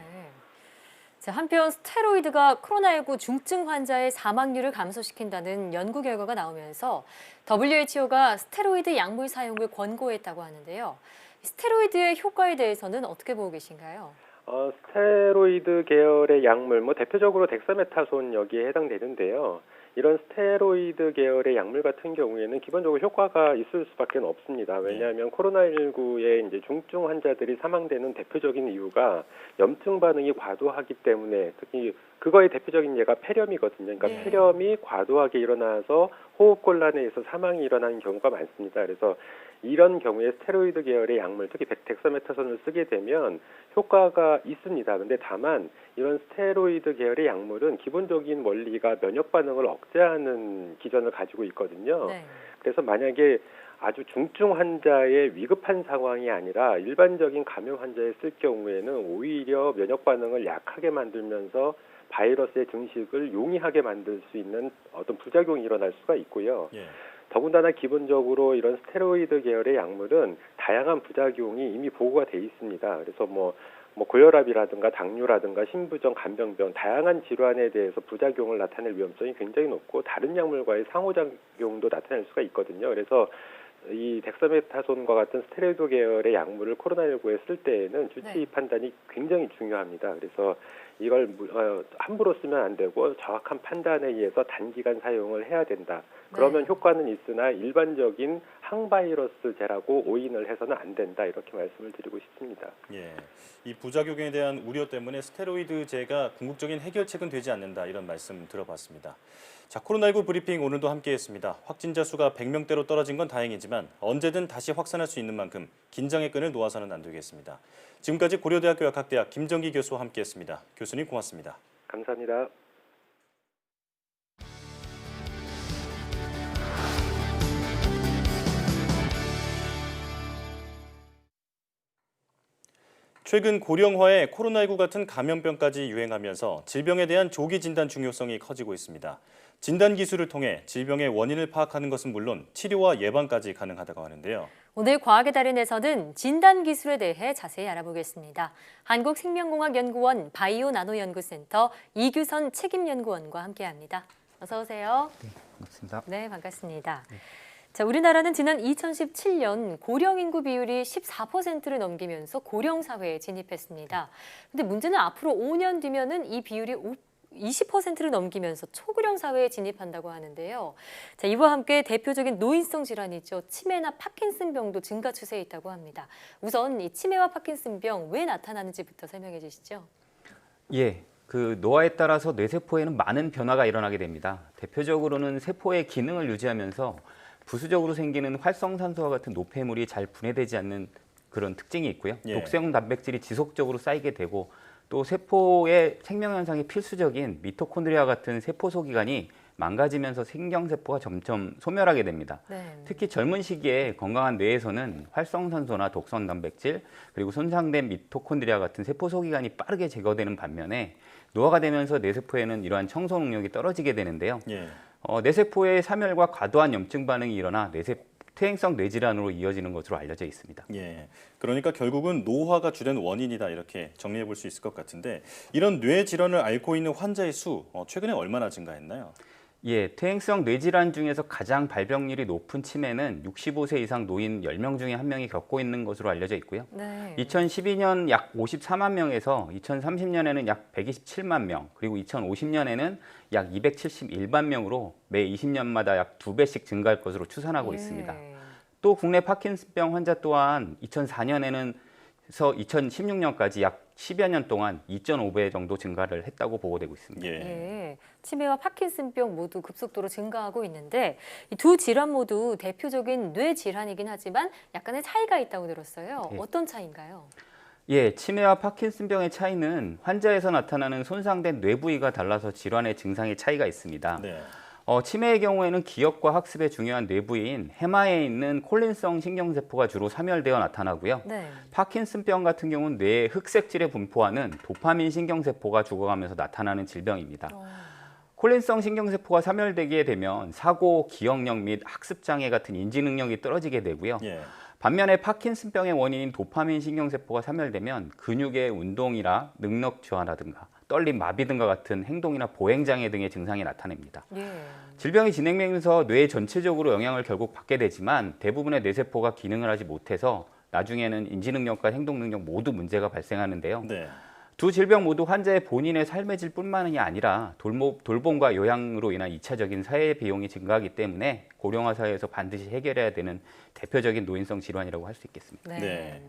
자, 한편 스테로이드가 코로나19 중증 환자의 사망률을 감소시킨다는 연구 결과가 나오면서 WHO가 스테로이드 약물 사용을 권고했다고 하는데요. 스테로이드의 효과에 대해서는 어떻게 보고 계신가요? 스테로이드 계열의 약물, 대표적으로 덱사메타손 여기에 해당되는데요. 이런 스테로이드 계열의 약물 같은 경우에는 기본적으로 효과가 있을 수밖에 없습니다. 왜냐하면 코로나19의 이제 중증 환자들이 사망되는 대표적인 이유가 염증 반응이 과도하기 때문에 특히 그거의 대표적인 예가 폐렴이거든요. 그러니까 폐렴이 과도하게 일어나서 호흡곤란에 의해서 사망이 일어나는 경우가 많습니다. 그래서 이런 경우에 스테로이드 계열의 약물, 특히 덱사메타손을 쓰게 되면 효과가 있습니다. 근데 다만 이런 스테로이드 계열의 약물은 기본적인 원리가 면역 반응을 억제하는 기전을 가지고 있거든요. 그래서 만약에 아주 중증 환자의 위급한 상황이 아니라 일반적인 감염 환자에 쓸 경우에는 오히려 면역 반응을 약하게 만들면서 바이러스의 증식을 용이하게 만들 수 있는 어떤 부작용이 일어날 수가 있고요. 더군다나 기본적으로 이런 스테로이드 계열의 약물은 다양한 부작용이 이미 보고가 돼 있습니다. 그래서 고혈압이라든가 당뇨라든가 심부전, 간병변 다양한 질환에 대해서 부작용을 나타낼 위험성이 굉장히 높고 다른 약물과의 상호작용도 나타낼 수가 있거든요. 그래서 이 덱사메타손과 같은 스테로이드 계열의 약물을 코로나19에 쓸 때에는 주치 판단이 굉장히 중요합니다. 그래서 이걸 함부로 쓰면 안 되고 정확한 판단에 의해서 단기간 사용을 해야 된다. 그러면 효과는 있으나 일반적인 항바이러스제라고 오인을 해서는 안 된다. 이렇게 말씀을 드리고 싶습니다. 예, 이 부작용에 대한 우려 때문에 스테로이드제가 궁극적인 해결책은 되지 않는다. 이런 말씀 들어봤습니다. 자, 코로나19 브리핑 오늘도 함께했습니다. 확진자 수가 100명대로 떨어진 건 다행이지만 언제든 다시 확산할 수 있는 만큼 긴장의 끈을 놓아서는 안 되겠습니다. 지금까지 고려대학교 약학대학 김정기 교수와 함께했습니다. 교수님 고맙습니다. 감사합니다. 최근 고령화에 코로나19 같은 감염병까지 유행하면서 질병에 대한 조기 진단 중요성이 커지고 있습니다. 진단 기술을 통해 질병의 원인을 파악하는 것은 물론 치료와 예방까지 가능하다고 하는데요. 오늘 과학의 달인에서는 진단 기술에 대해 자세히 알아보겠습니다. 한국생명공학연구원 바이오나노연구센터 이규선 책임연구원과 함께합니다. 어서 오세요. 네, 반갑습니다. 네, 반갑습니다. 자, 우리나라는 지난 2017년 고령 인구 비율이 14%를 넘기면서 고령 사회에 진입했습니다. 근데 문제는 앞으로 5년 뒤면은 이 비율이 20%를 넘기면서 초고령 사회에 진입한다고 하는데요. 자, 이와 함께 대표적인 노인성 질환이죠. 치매나 파킨슨병도 증가 추세에 있다고 합니다. 우선 이 치매와 파킨슨병 왜 나타나는지부터 설명해 주시죠. 예, 노화에 따라서 뇌세포에는 많은 변화가 일어나게 됩니다. 대표적으로는 세포의 기능을 유지하면서 부수적으로 생기는 활성산소와 같은 노폐물이 잘 분해되지 않는 그런 특징이 있고요. 예. 독성 단백질이 지속적으로 쌓이게 되고 또 세포의 생명 현상에 필수적인 미토콘드리아 같은 세포 소기관이 망가지면서 생경세포가 점점 소멸하게 됩니다. 네. 특히 젊은 시기에 건강한 뇌에서는 활성산소나 독성 단백질 그리고 손상된 미토콘드리아 같은 세포 소기관이 빠르게 제거되는 반면에 노화가 되면서 뇌세포에는 이러한 청소 능력이 떨어지게 되는데요. 예. 뇌세포의 사멸과 과도한 염증 반응이 일어나 퇴행성 뇌질환으로 이어지는 것으로 알려져 있습니다. 예, 그러니까 결국은 노화가 주된 원인이다 이렇게 정리해 볼 수 있을 것 같은데 이런 뇌 질환을 앓고 있는 환자의 수 최근에 얼마나 증가했나요? 예, 퇴행성 뇌질환 중에서 가장 발병률이 높은 치매는 65세 이상 노인 10명 중에 1명이 겪고 있는 것으로 알려져 있고요. 네. 2012년 약 54만 명에서 2030년에는 약 127만 명, 그리고 2050년에는 약 271만 명으로 매 20년마다 약 2배씩 증가할 것으로 추산하고 있습니다. 또 국내 파킨슨병 환자 또한 2004년에는 2016년까지 약 10여 년 동안 2.5배 정도 증가를 했다고 보고되고 있습니다. 예, 치매와 파킨슨병 모두 급속도로 증가하고 있는데 이 두 질환 모두 대표적인 뇌 질환이긴 하지만 약간의 차이가 있다고 들었어요. 네. 어떤 차이인가요? 예, 치매와 파킨슨병의 차이는 환자에서 나타나는 손상된 뇌 부위가 달라서 질환의 증상의 차이가 있습니다. 네. 치매의 경우에는 기억과 학습에 중요한 뇌 부위인 해마에 있는 콜린성 신경세포가 주로 사멸되어 나타나고요. 네. 파킨슨병 같은 경우는 뇌의 흑색질에 분포하는 도파민 신경세포가 죽어가면서 나타나는 질병입니다. 콜린성 신경세포가 사멸되게 되면 사고, 기억력 및 학습장애 같은 인지 능력이 떨어지게 되고요. 예. 반면에 파킨슨병의 원인인 도파민 신경세포가 사멸되면 근육의 운동이나 능력 저하라든가 떨림, 마비 등과 같은 행동이나 보행장애 등의 증상이 나타납니다. 예. 질병이 진행되면서 뇌 전체적으로 영향을 결국 받게 되지만 대부분의 뇌세포가 기능을 하지 못해서 나중에는 인지능력과 행동능력 모두 문제가 발생하는데요. 네. 두 질병 모두 환자의 본인의 삶의 질뿐만이 아니라 돌봄과 요양으로 인한 2차적인 사회 비용이 증가하기 때문에 고령화 사회에서 반드시 해결해야 되는 대표적인 노인성 질환이라고 할 수 있겠습니다. 네.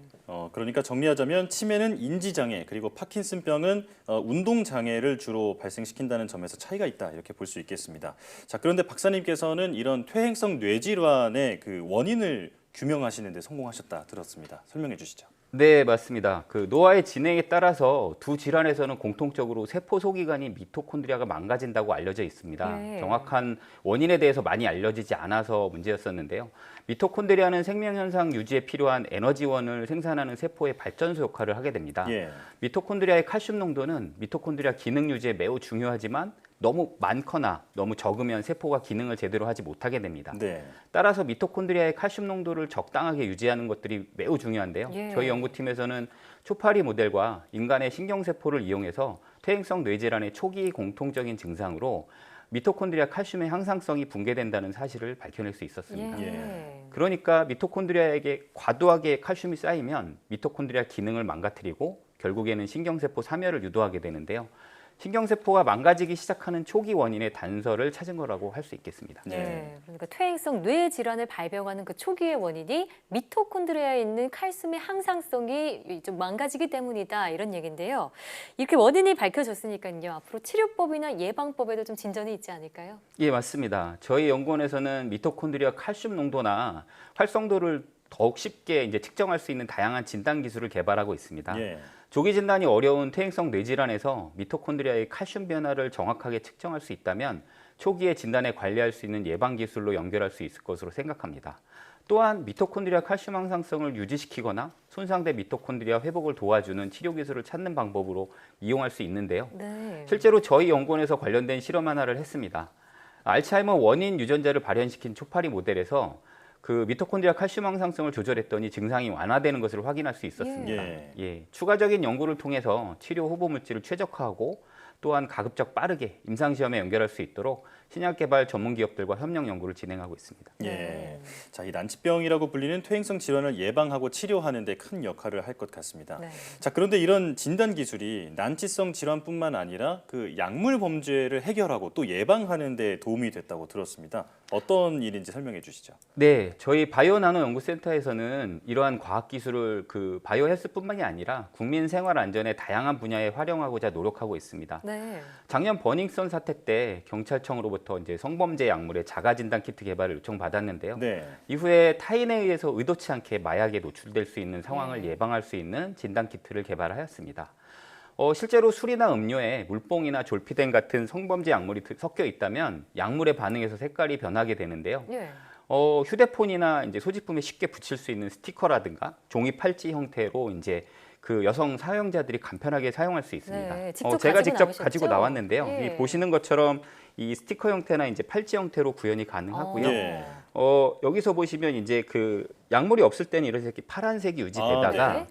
그러니까 정리하자면 치매는 인지장애 그리고 파킨슨병은 운동장애를 주로 발생시킨다는 점에서 차이가 있다 이렇게 볼 수 있겠습니다. 자, 그런데 박사님께서는 이런 퇴행성 뇌질환의 그 원인을 규명하시는 데 성공하셨다 들었습니다. 설명해 주시죠. 네, 맞습니다. 노화의 진행에 따라서 두 질환에서는 공통적으로 세포 소기관이 미토콘드리아가 망가진다고 알려져 있습니다. 네. 정확한 원인에 대해서 많이 알려지지 않아서 문제였었는데요. 미토콘드리아는 생명 현상 유지에 필요한 에너지원을 생산하는 세포의 발전소 역할을 하게 됩니다. 예. 미토콘드리아의 칼슘 농도는 미토콘드리아 기능 유지에 매우 중요하지만 너무 많거나 너무 적으면 세포가 기능을 제대로 하지 못하게 됩니다. 네. 따라서 미토콘드리아의 칼슘 농도를 적당하게 유지하는 것들이 매우 중요한데요. 예. 저희 연구팀에서는 초파리 모델과 인간의 신경세포를 이용해서 퇴행성 뇌질환의 초기 공통적인 증상으로 미토콘드리아 칼슘의 항상성이 붕괴된다는 사실을 밝혀낼 수 있었습니다. 예. 그러니까 미토콘드리아에게 과도하게 칼슘이 쌓이면 미토콘드리아 기능을 망가뜨리고 결국에는 신경세포 사멸을 유도하게 되는데요. 신경세포가 망가지기 시작하는 초기 원인의 단서를 찾은 거라고 할 수 있겠습니다. 네. 그러니까 퇴행성 뇌 질환을 발병하는 그 초기의 원인이 미토콘드리아에 있는 칼슘의 항상성이 좀 망가지기 때문이다 이런 얘기인데요. 이렇게 원인이 밝혀졌으니까요. 앞으로 치료법이나 예방법에도 좀 진전이 있지 않을까요? 예, 맞습니다. 저희 연구원에서는 미토콘드리아 칼슘 농도나 활성도를 더욱 쉽게 이제 측정할 수 있는 다양한 진단 기술을 개발하고 있습니다. 예. 조기 진단이 어려운 퇴행성 뇌질환에서 미토콘드리아의 칼슘 변화를 정확하게 측정할 수 있다면 초기에 진단에 관리할 수 있는 예방 기술로 연결할 수 있을 것으로 생각합니다. 또한 미토콘드리아 칼슘 항상성을 유지시키거나 손상된 미토콘드리아 회복을 도와주는 치료 기술을 찾는 방법으로 이용할 수 있는데요. 네. 실제로 저희 연구원에서 관련된 실험 하나를 했습니다. 알츠하이머 원인 유전자를 발현시킨 초파리 모델에서 그 미토콘드리아 칼슘 항상성을 조절했더니 증상이 완화되는 것을 확인할 수 있었습니다. 추가적인 연구를 통해서 치료 후보 물질을 최적화하고 또한 가급적 빠르게 임상시험에 연결할 수 있도록 신약 개발 전문 기업들과 협력 연구를 진행하고 있습니다. 예. 자, 이 난치병이라고 불리는 퇴행성 질환을 예방하고 치료하는 데 큰 역할을 할 것 같습니다. 네. 자, 그런데 이런 진단 기술이 난치성 질환뿐만 아니라 그 약물 범죄를 해결하고 또 예방하는 데 도움이 됐다고 들었습니다. 어떤 일인지 설명해 주시죠. 네, 저희 바이오나노 연구센터에서는 이러한 과학 기술을 그 바이오 헬스뿐만이 아니라 국민 생활 안전의 다양한 분야에 활용하고자 노력하고 있습니다. 네. 작년 버닝썬 사태 때 경찰청으로부터 이제 성범죄 약물의 자가 진단 키트 개발을 요청받았는데요. 네. 이후에 타인에 의해서 의도치 않게 마약에 노출될 수 있는 상황을 예방할 수 있는 진단 키트를 개발하였습니다. 실제로 술이나 음료에 물뽕이나 졸피뎀 같은 성범죄 약물이 섞여 있다면 약물에 반응해서 색깔이 변하게 되는데요. 예. 휴대폰이나 이제 소지품에 쉽게 붙일 수 있는 스티커라든가 종이 팔찌 형태로 이제 그 여성 사용자들이 간편하게 사용할 수 있습니다. 네, 직접 제가 가지고 직접 나오셨죠? 가지고 나왔는데요. 예. 이 보시는 것처럼 이 스티커 형태나 이제 팔찌 형태로 구현이 가능하고요. 예. 여기서 보시면 이제 그 약물이 없을 때는 이렇게 파란색이 유지되다가 네.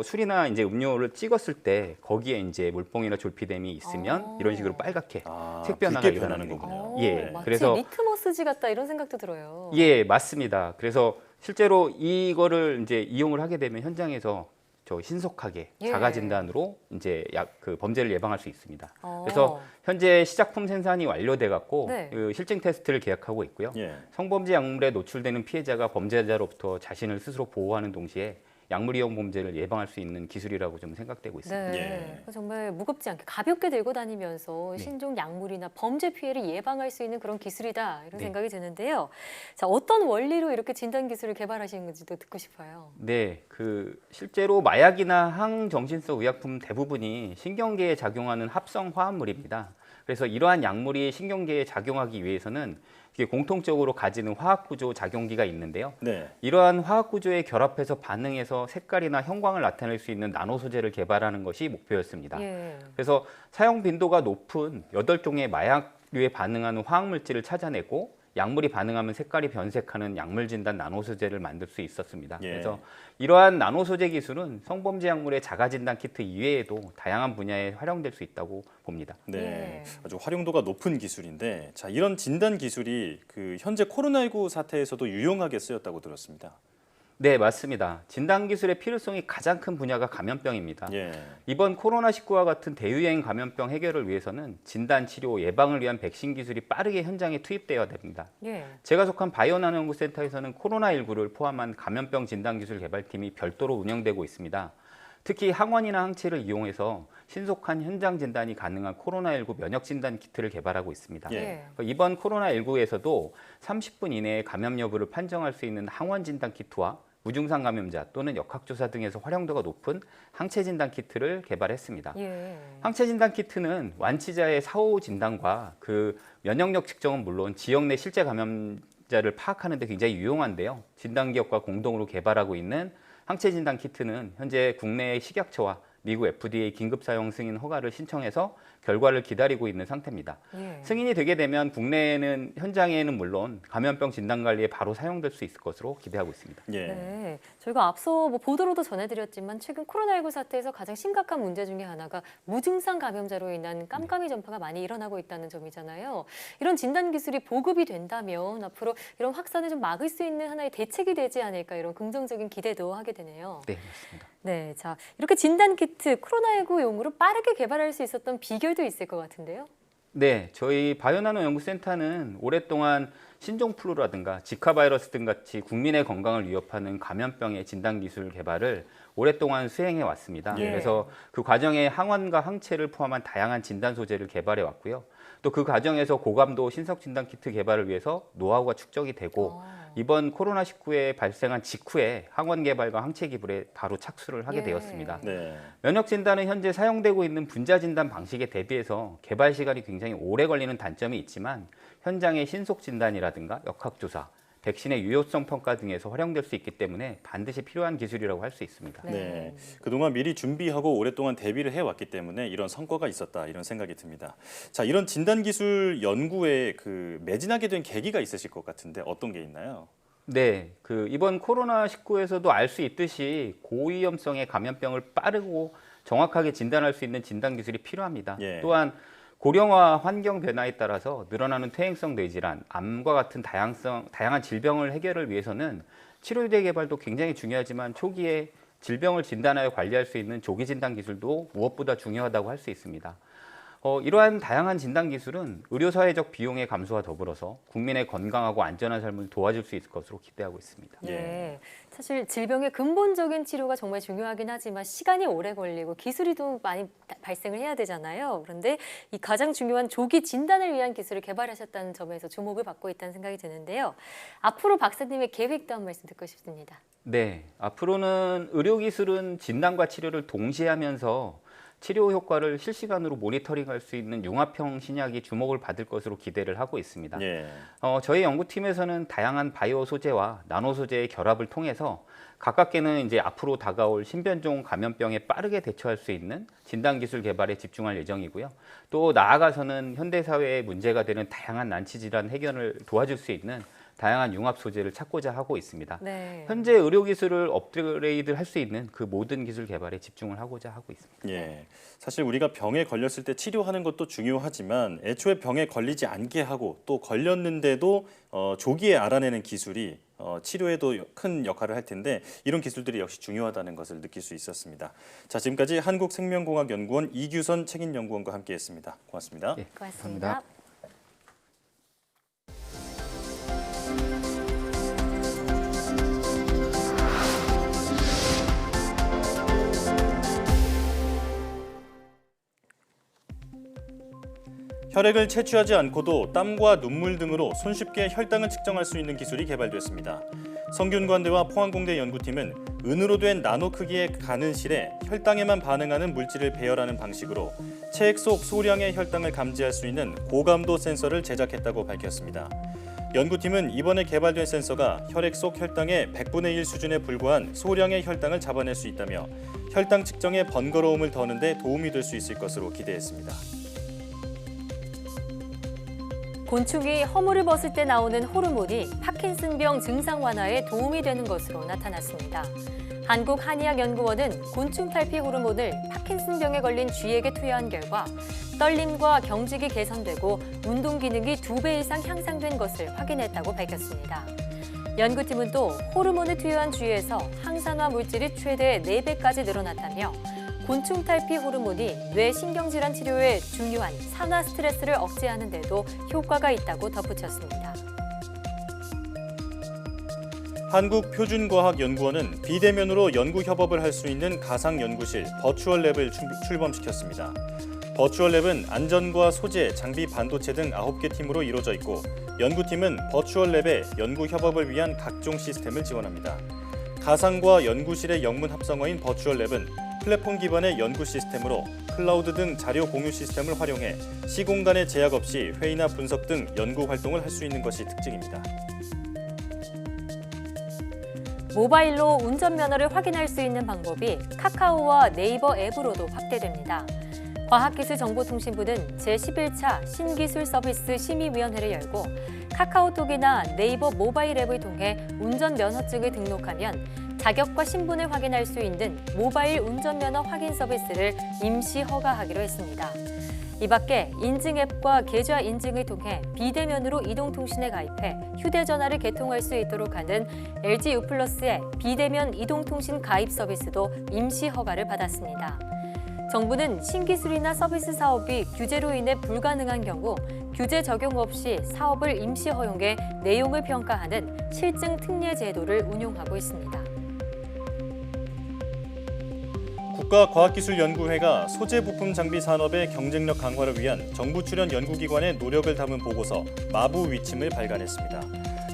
술이나 이제 음료를 찍었을 때 거기에 이제 물뽕이나 졸피뎀이 있으면 이런 식으로 빨갛게 색 변화가 붉게 일어나는 변하는 거군요. 거군요. 예, 마치 그래서 리트머스지 같다 이런 생각도 들어요. 예, 맞습니다. 그래서 실제로 이거를 이제 이용을 하게 되면 현장에서 저 신속하게 예. 자가 진단으로 이제 그 범죄를 예방할 수 있습니다. 어. 그래서 현재 시작품 생산이 완료돼 갖고 네. 그 실증 테스트를 계약하고 있고요. 예. 성범죄 약물에 노출되는 피해자가 범죄자로부터 자신을 스스로 보호하는 동시에 약물 이용 범죄를 예방할 수 있는 기술이라고 좀 생각되고 있습니다. 네. 정말 무겁지 않게 가볍게 들고 다니면서 네. 신종 약물이나 범죄 피해를 예방할 수 있는 그런 기술이다 이런 네. 생각이 드는데요. 자, 어떤 원리로 이렇게 진단 기술을 개발하신 건지도 듣고 싶어요. 네, 그 실제로 마약이나 항정신성 의약품 대부분이 신경계에 작용하는 합성 화합물입니다. 그래서 이러한 약물이 신경계에 작용하기 위해서는 이게 공통적으로 가지는 화학구조 작용기가 있는데요. 네. 이러한 화학구조에 결합해서 반응해서 색깔이나 형광을 나타낼 수 있는 나노 소재를 개발하는 것이 목표였습니다. 예. 그래서 사용 빈도가 높은 8종의 마약류에 반응하는 화학물질을 찾아내고 약물이 반응하면 색깔이 변색하는 약물 진단 나노 소재를 만들 수 있었습니다. 예. 그래서 이러한 나노 소재 기술은 성범죄 약물의 자가 진단 키트 이외에도 다양한 분야에 활용될 수 있다고 봅니다. 네, 아주 활용도가 높은 기술인데, 자, 이런 진단 기술이 그 현재 코로나19 사태에서도 유용하게 쓰였다고 들었습니다. 네, 맞습니다. 진단 기술의 필요성이 가장 큰 분야가 감염병입니다. 예. 이번 코로나19와 같은 대유행 감염병 해결을 위해서는 진단, 치료, 예방을 위한 백신 기술이 빠르게 현장에 투입되어야 됩니다. 예. 제가 속한 바이오나노 연구센터에서는 코로나19를 포함한 감염병 진단 기술 개발팀이 별도로 운영되고 있습니다. 특히 항원이나 항체를 이용해서 신속한 현장 진단이 가능한 코로나19 면역 진단 키트를 개발하고 있습니다. 예. 이번 코로나19에서도 30분 이내에 감염 여부를 판정할 수 있는 항원 진단 키트와 무증상 감염자 또는 역학조사 등에서 활용도가 높은 항체 진단 키트를 개발했습니다. 예. 항체 진단 키트는 완치자의 사후 진단과 그 면역력 측정은 물론 지역 내 실제 감염자를 파악하는 데 굉장히 유용한데요. 진단 기업과 공동으로 개발하고 있는 항체 진단 키트는 현재 국내의 식약처와 미국 FDA 긴급 사용 승인 허가를 신청해서 결과를 기다리고 있는 상태입니다. 예. 승인이 되게 되면 국내에는 현장에는 물론 감염병 진단 관리에 바로 사용될 수 있을 것으로 기대하고 있습니다. 예. 네, 저희가 앞서 보도로도 전해드렸지만 최근 코로나19 사태에서 가장 심각한 문제 중에 하나가 무증상 감염자로 인한 깜깜이 전파가 많이 일어나고 있다는 점이잖아요. 이런 진단 기술이 보급이 된다면 앞으로 이런 확산을 좀 막을 수 있는 하나의 대책이 되지 않을까 이런 긍정적인 기대도 하게 되네요. 네, 맞습니다. 네, 자 이렇게 진단 키트 코로나19용으로 빠르게 개발할 수 있었던 비결도 있을 것 같은데요. 네, 저희 바이오나노 연구센터는 오랫동안 신종플루라든가 지카 바이러스 등 같이 국민의 건강을 위협하는 감염병의 진단 기술 개발을 오랫동안 수행해 왔습니다. 예. 그래서 그 과정에 항원과 항체를 포함한 다양한 진단 소재를 개발해 왔고요. 또 그 과정에서 고감도 신속 진단 키트 개발을 위해서 노하우가 축적이 되고 이번 코로나19에 발생한 직후에 항원 개발과 항체 기술에 바로 착수를 하게 되었습니다. 네. 면역 진단은 현재 사용되고 있는 분자 진단 방식에 대비해서 개발 시간이 굉장히 오래 걸리는 단점이 있지만 현장의 신속 진단이라든가 역학 조사, 백신의 유효성 평가 등에서 활용될 수 있기 때문에 반드시 필요한 기술이라고 할 수 있습니다. 네. 그동안 미리 준비하고 오랫동안 대비를 해왔기 때문에 이런 성과가 있었다 이런 생각이 듭니다. 자, 이런 진단기술 연구에 매진하게 된 계기가 있으실 것 같은데 어떤 게 있나요? 네, 이번 코로나19에서도 알 수 있듯이 고위험성의 감염병을 빠르고 정확하게 진단할 수 있는 진단 기술이 필요합니다. 예. 또한 고령화 환경 변화에 따라서 늘어나는 퇴행성 뇌질환, 암과 같은 다양한 질병을 해결을 위해서는 치료제 개발도 굉장히 중요하지만 초기에 질병을 진단하여 관리할 수 있는 조기 진단 기술도 무엇보다 중요하다고 할 수 있습니다. 이러한 다양한 진단 기술은 의료사회적 비용의 감소와 더불어서 국민의 건강하고 안전한 삶을 도와줄 수 있을 것으로 기대하고 있습니다. 네, 사실 질병의 근본적인 치료가 정말 중요하긴 하지만 시간이 오래 걸리고 기술이 또 많이 발생을 해야 되잖아요. 그런데 이 가장 중요한 조기 진단을 위한 기술을 개발하셨다는 점에서 주목을 받고 있다는 생각이 드는데요. 앞으로 박사님의 계획도 한 말씀 듣고 싶습니다. 네, 앞으로는 의료기술은 진단과 치료를 동시에 하면서 치료 효과를 실시간으로 모니터링할 수 있는 융합형 신약이 주목을 받을 것으로 기대를 하고 있습니다. 예. 저희 연구팀에서는 다양한 바이오 소재와 나노 소재의 결합을 통해서 가깝게는 이제 앞으로 다가올 신변종 감염병에 빠르게 대처할 수 있는 진단 기술 개발에 집중할 예정이고요. 또 나아가서는 현대 사회에 문제가 되는 다양한 난치 질환 해결을 도와줄 수 있는 다양한 융합 소재를 찾고자 하고 있습니다. 네. 현재 의료 기술을 업그레이드 할 수 있는 그 모든 기술 개발에 집중을 하고자 하고 있습니다. 예, 사실 우리가 병에 걸렸을 때 치료하는 것도 중요하지만 애초에 병에 걸리지 않게 하고 또 걸렸는데도 조기에 알아내는 기술이 치료에도 큰 역할을 할 텐데 이런 기술들이 역시 중요하다는 것을 느낄 수 있었습니다. 자, 지금까지 한국생명공학연구원 이규선 책임연구원과 함께했습니다. 고맙습니다. 네, 고맙습니다. 혈액을 채취하지 않고도 땀과 눈물 등으로 손쉽게 혈당을 측정할 수 있는 기술이 개발됐습니다. 성균관대와 포항공대 연구팀은 은으로 된 나노 크기의 가는실에 혈당에만 반응하는 물질을 배열하는 방식으로 체액 속 소량의 혈당을 감지할 수 있는 고감도 센서를 제작했다고 밝혔습니다. 연구팀은 이번에 개발된 센서가 혈액 속 혈당의 100분의 1 수준에 불과한 소량의 혈당을 잡아낼 수 있다며 혈당 측정의 번거로움을 더는 데 도움이 될 수 있을 것으로 기대했습니다. 곤충이 허물을 벗을 때 나오는 호르몬이 파킨슨병 증상 완화에 도움이 되는 것으로 나타났습니다. 한국한의학연구원은 곤충 탈피 호르몬을 파킨슨병에 걸린 쥐에게 투여한 결과 떨림과 경직이 개선되고 운동 기능이 2배 이상 향상된 것을 확인했다고 밝혔습니다. 연구팀은 또 호르몬을 투여한 쥐에서 항산화 물질이 최대 4배까지 늘어났다며 곤충 탈피 호르몬이 뇌 신경질환 치료에 중요한 산화 스트레스를 억제하는 데도 효과가 있다고 덧붙였습니다. 한국표준과학연구원은 비대면으로 연구 협업을 할 수 있는 가상연구실 버추얼랩을 출범시켰습니다. 버추얼랩은 안전과 소재, 장비, 반도체 등 9개 팀으로 이루어져 있고 연구팀은 버추얼랩의 연구 협업을 위한 각종 시스템을 지원합니다. 가상과 연구실의 영문 합성어인 버추얼랩은 플랫폼 기반의 연구 시스템으로 클라우드 등 자료 공유 시스템을 활용해 시공간의 제약 없이 회의나 분석 등 연구 활동을 할 수 있는 것이 특징입니다. 모바일로 운전면허를 확인할 수 있는 방법이 카카오와 네이버 앱으로도 확대됩니다. 과학기술정보통신부는 제11차 신기술 서비스 심의위원회를 열고 카카오톡이나 네이버 모바일 앱을 통해 운전면허증을 등록하면 자격과 신분을 확인할 수 있는 모바일 운전면허 확인 서비스를 임시 허가하기로 했습니다. 이 밖에 인증 앱과 계좌 인증을 통해 비대면으로 이동통신에 가입해 휴대전화를 개통할 수 있도록 하는 LG U+의 비대면 이동통신 가입 서비스도 임시 허가를 받았습니다. 정부는 신기술이나 서비스 사업이 규제로 인해 불가능한 경우 규제 적용 없이 사업을 임시 허용해 내용을 평가하는 실증 특례 제도를 운용하고 있습니다. 국가과학기술연구회가 소재 부품 장비 산업의 경쟁력 강화를 위한 정부 출연 연구기관의 노력을 담은 보고서 마부 위침을 발간했습니다.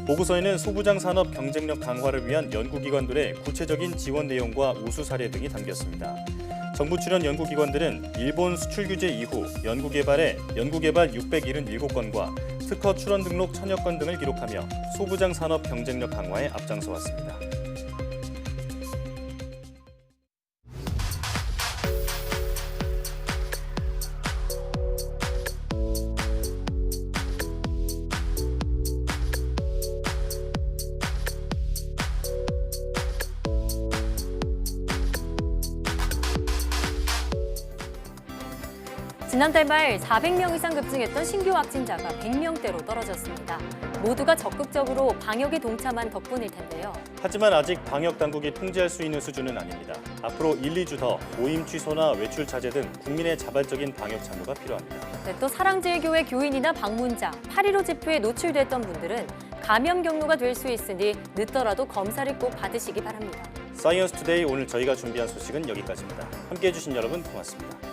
보고서에는 소부장 산업 경쟁력 강화를 위한 연구기관들의 구체적인 지원 내용과 우수 사례 등이 담겼습니다. 정부 출연 연구기관들은 일본 수출 규제 이후 연구개발 677건과 특허 출원 등록 1000여 건 등을 기록하며 소부장 산업 경쟁력 강화에 앞장서 왔습니다. 지난달 말 400명 이상 급증했던 신규 확진자가 100명대로 떨어졌습니다. 모두가 적극적으로 방역에 동참한 덕분일 텐데요. 하지만 아직 방역 당국이 통제할 수 있는 수준은 아닙니다. 앞으로 1, 2주 더 모임 취소나 외출 자제 등 국민의 자발적인 방역 참여가 필요합니다. 네, 또 사랑제일교회 교인이나 방문자, 8.15 집회에 노출됐던 분들은 감염 경로가 될 수 있으니 늦더라도 검사를 꼭 받으시기 바랍니다. 사이언스 투데이 오늘 저희가 준비한 소식은 여기까지입니다. 함께해 주신 여러분 고맙습니다.